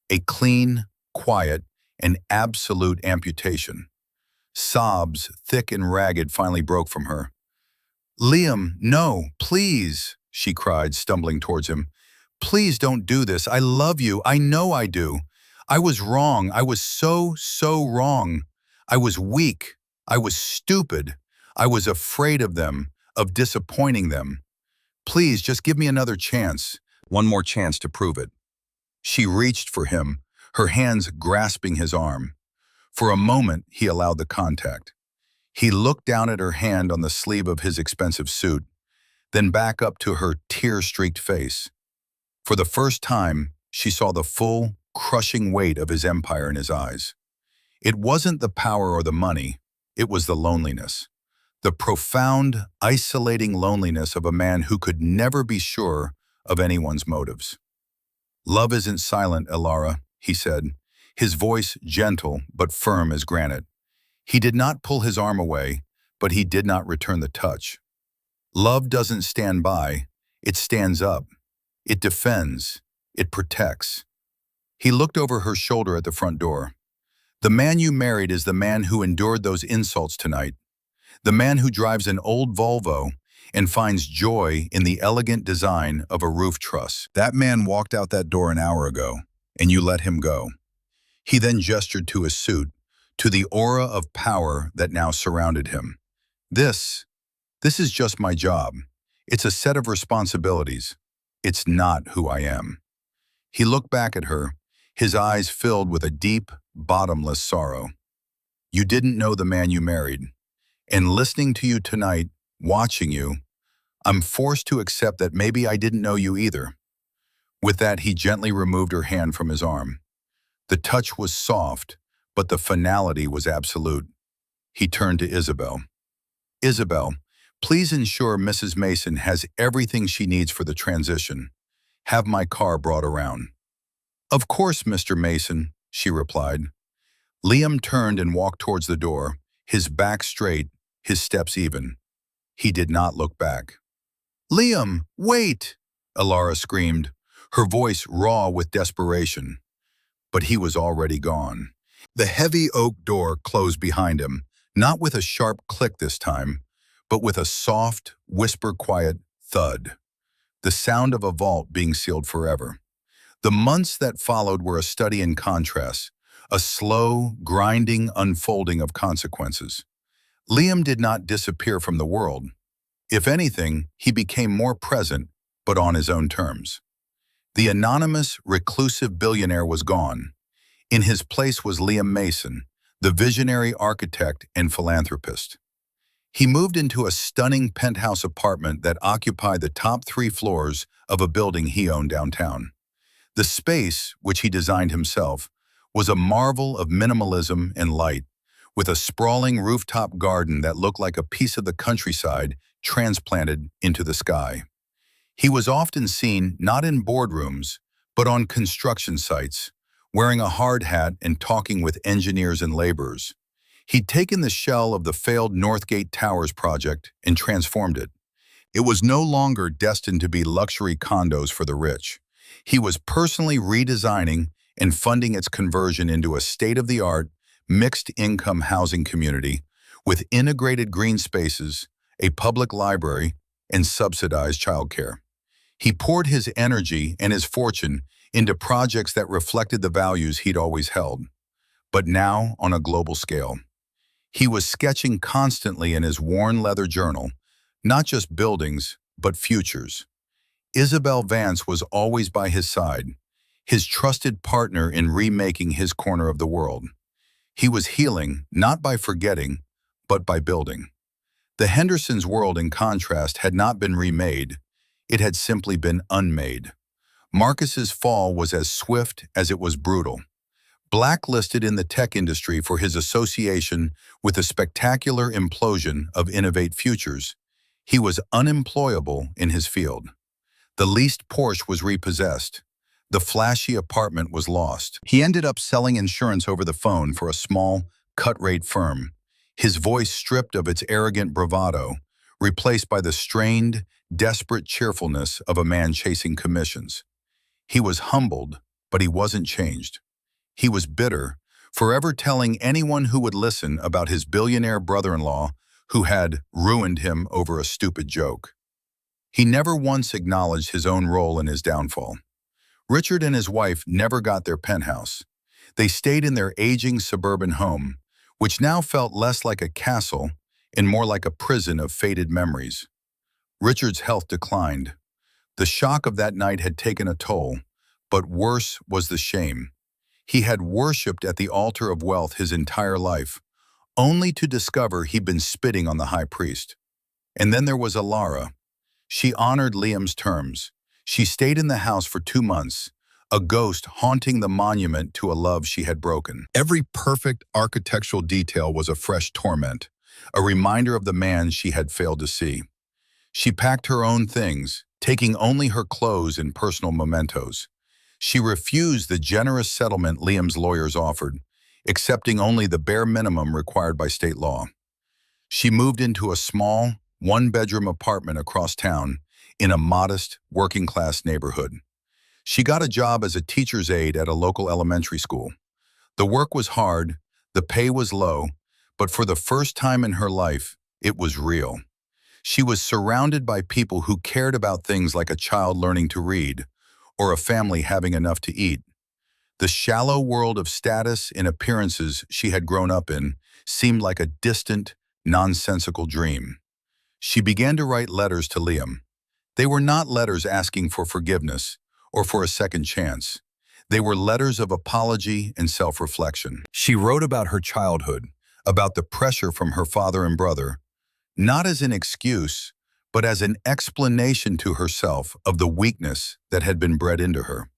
Speaker 1: A clean, quiet, and absolute amputation. Sobs, thick and ragged, finally broke from her. Liam, no, please, she cried, stumbling towards him. Please don't do this. I love you. I know I do. I was wrong. I was so wrong. I was weak. I was stupid. I was afraid of them, of disappointing them. Please, just give me another chance. One more chance to prove it. She reached for him, her hands grasping his arm. For a moment, he allowed the contact. He looked down at her hand on the sleeve of his expensive suit, then back up to her tear-streaked face. For the first time, she saw the full, crushing weight of his empire in his eyes. It wasn't the power or the money, it was the loneliness. The profound, isolating loneliness of a man who could never be sure of anyone's motives. Love isn't silent, Ilara, he said, his voice gentle but firm as granite. He did not pull his arm away, but he did not return the touch. Love doesn't stand by, it stands up. It defends, it protects. He looked over her shoulder at the front door. The man you married is the man who endured those insults tonight. The man who drives an old Volvo and finds joy in the elegant design of a roof truss. That man walked out that door an hour ago, and you let him go. He then gestured to his suit, to the aura of power that now surrounded him. This is just my job. It's a set of responsibilities. It's not who I am. He looked back at her, his eyes filled with a deep, bottomless sorrow. You didn't know the man you married. And listening to you tonight, watching you, I'm forced to accept that maybe I didn't know you either." With that, he gently removed her hand from his arm. The touch was soft, but the finality was absolute. He turned to Isabel. "Isabel, please ensure Mrs. Mason has everything she needs for the transition. Have my car brought around." "Of course, Mr. Mason," she replied. Liam turned and walked towards the door, his back straight, his steps even. He did not look back. "Liam, wait!" Alara screamed, her voice raw with desperation. But he was already gone. The heavy oak door closed behind him, not with a sharp click this time, but with a soft, whisper-quiet thud, the sound of a vault being sealed forever. The months that followed were a study in contrast, a slow, grinding unfolding of consequences. Liam did not disappear from the world. If anything, he became more present, but on his own terms. The anonymous, reclusive billionaire was gone. In his place was Liam Mason, the visionary architect and philanthropist. He moved into a stunning penthouse apartment that occupied the top 3 floors of a building he owned downtown. The space, which he designed himself, was a marvel of minimalism and light, with a sprawling rooftop garden that looked like a piece of the countryside transplanted into the sky. He was often seen not in boardrooms, but on construction sites, wearing a hard hat and talking with engineers and laborers. He'd taken the shell of the failed Northgate Towers project and transformed it. It was no longer destined to be luxury condos for the rich. He was personally redesigning and funding its conversion into a state-of-the-art, mixed-income housing community with integrated green spaces, a public library, and subsidized childcare. He poured his energy and his fortune into projects that reflected the values he'd always held, but now on a global scale. He was sketching constantly in his worn leather journal, not just buildings, but futures. Isabel Vance was always by his side, his trusted partner in remaking his corner of the world. He was healing, not by forgetting, but by building. The Hendersons' world, in contrast, had not been remade. It had simply been unmade. Marcus's fall was as swift as it was brutal. Blacklisted in the tech industry for his association with the spectacular implosion of Innovate Futures, he was unemployable in his field. The leased Porsche was repossessed. The flashy apartment was lost. He ended up selling insurance over the phone for a small, cut-rate firm, his voice stripped of its arrogant bravado, replaced by the strained, desperate cheerfulness of a man chasing commissions. He was humbled, but he wasn't changed. He was bitter, forever telling anyone who would listen about his billionaire brother-in-law who had ruined him over a stupid joke. He never once acknowledged his own role in his downfall. Richard and his wife never got their penthouse. They stayed in their aging suburban home, which now felt less like a castle and more like a prison of faded memories. Richard's health declined. The shock of that night had taken a toll, but worse was the shame. He had worshipped at the altar of wealth his entire life, only to discover he'd been spitting on the high priest. And then there was Alara. She honored Liam's terms. She stayed in the house for 2 months, a ghost haunting the monument to a love she had broken. Every perfect architectural detail was a fresh torment, a reminder of the man she had failed to see. She packed her own things, taking only her clothes and personal mementos. She refused the generous settlement Liam's lawyers offered, accepting only the bare minimum required by state law. She moved into a small, one-bedroom apartment across town in a modest, working-class neighborhood. She got a job as a teacher's aide at a local elementary school. The work was hard, the pay was low, but for the first time in her life, it was real. She was surrounded by people who cared about things like a child learning to read or a family having enough to eat. The shallow world of status and appearances she had grown up in seemed like a distant, nonsensical dream. She began to write letters to Liam. They were not letters asking for forgiveness or for a second chance. They were letters of apology and self-reflection. She wrote about her childhood, about the pressure from her father and brother, not as an excuse, but as an explanation to herself of the weakness that had been bred into her.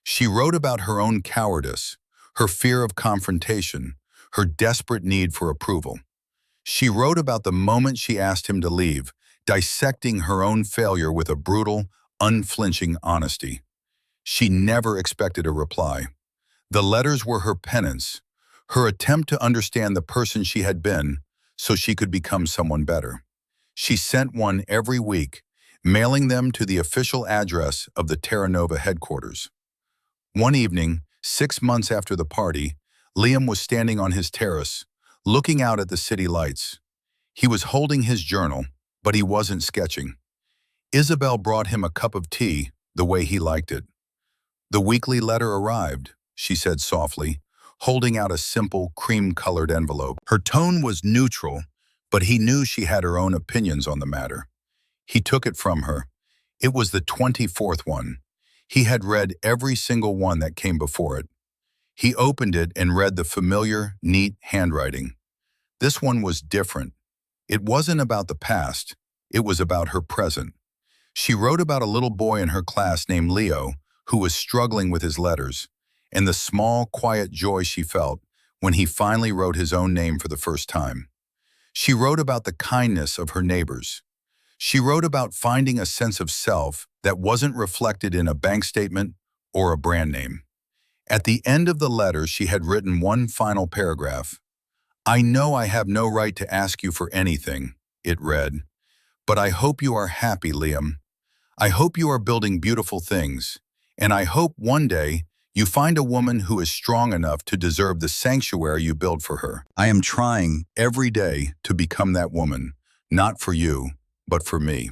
Speaker 1: She wrote about her own cowardice, her fear of confrontation, her desperate need for approval. She wrote about the moment she asked him to leave, dissecting her own failure with a brutal, unflinching honesty. She never expected a reply. The letters were her penance, her attempt to understand the person she had been so she could become someone better. She sent one every week, mailing them to the official address of the Terra Nova headquarters. One evening, 6 months after the party, Liam was standing on his terrace, looking out at the city lights. He was holding his journal, but he wasn't sketching. Isabel brought him a cup of tea the way he liked it. "The weekly letter arrived," she said softly, holding out a simple, cream-colored envelope. Her tone was neutral, but he knew she had her own opinions on the matter. He took it from her. It was the 24th one. He had read every single one that came before it. He opened it and read the familiar, neat handwriting. This one was different. It wasn't about the past. It was about her present. She wrote about a little boy in her class named Leo who was struggling with his letters, and the small, quiet joy she felt when he finally wrote his own name for the first time. She wrote about the kindness of her neighbors. She wrote about finding a sense of self that wasn't reflected in a bank statement or a brand name. At the end of the letter, she had written one final paragraph. "I know I have no right to ask you for anything," it read, "but I hope you are happy, Liam. I hope you are building beautiful things, and I hope one day you find a woman who is strong enough to deserve the sanctuary you build for her. I am trying every day to become that woman, not for you, but for me."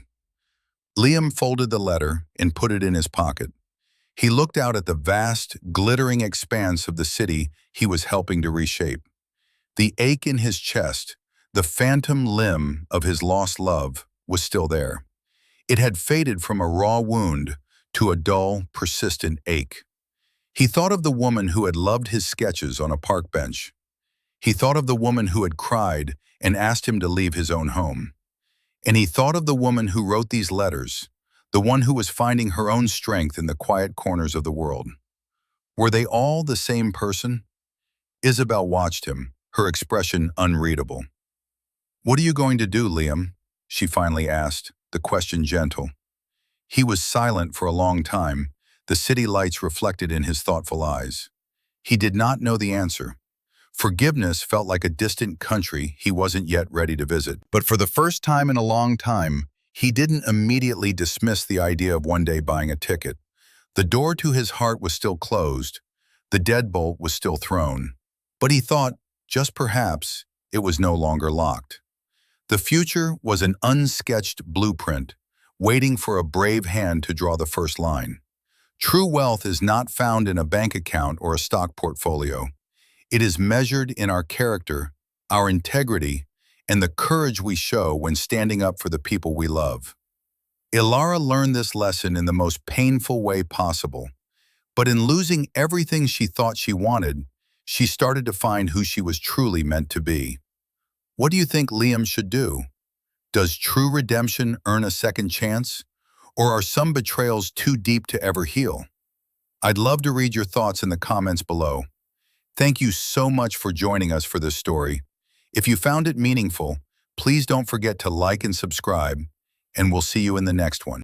Speaker 1: Liam folded the letter and put it in his pocket. He looked out at the vast, glittering expanse of the city he was helping to reshape. The ache in his chest, the phantom limb of his lost love, was still there. It had faded from a raw wound to a dull, persistent ache. He thought of the woman who had loved his sketches on a park bench. He thought of the woman who had cried and asked him to leave his own home. And he thought of the woman who wrote these letters, the one who was finding her own strength in the quiet corners of the world. Were they all the same person? Isabel watched him, her expression unreadable. "What are you going to do, Liam?" she finally asked, the question gentle. He was silent for a long time, the city lights reflected in his thoughtful eyes. He did not know the answer. Forgiveness felt like a distant country he wasn't yet ready to visit. But for the first time in a long time, he didn't immediately dismiss the idea of one day buying a ticket. The door to his heart was still closed. The deadbolt was still thrown. But he thought, just perhaps, it was no longer locked. The future was an unsketched blueprint, waiting for a brave hand to draw the first line. True wealth is not found in a bank account or a stock portfolio. It is measured in our character, our integrity, and the courage we show when standing up for the people we love. Ilara learned this lesson in the most painful way possible. But in losing everything she thought she wanted, she started to find who she was truly meant to be. What do you think Liam should do? Does true redemption earn a second chance? Or are some betrayals too deep to ever heal? I'd love to read your thoughts in the comments below. Thank you so much for joining us for this story. If you found it meaningful, please don't forget to like and subscribe, and we'll see you in the next one.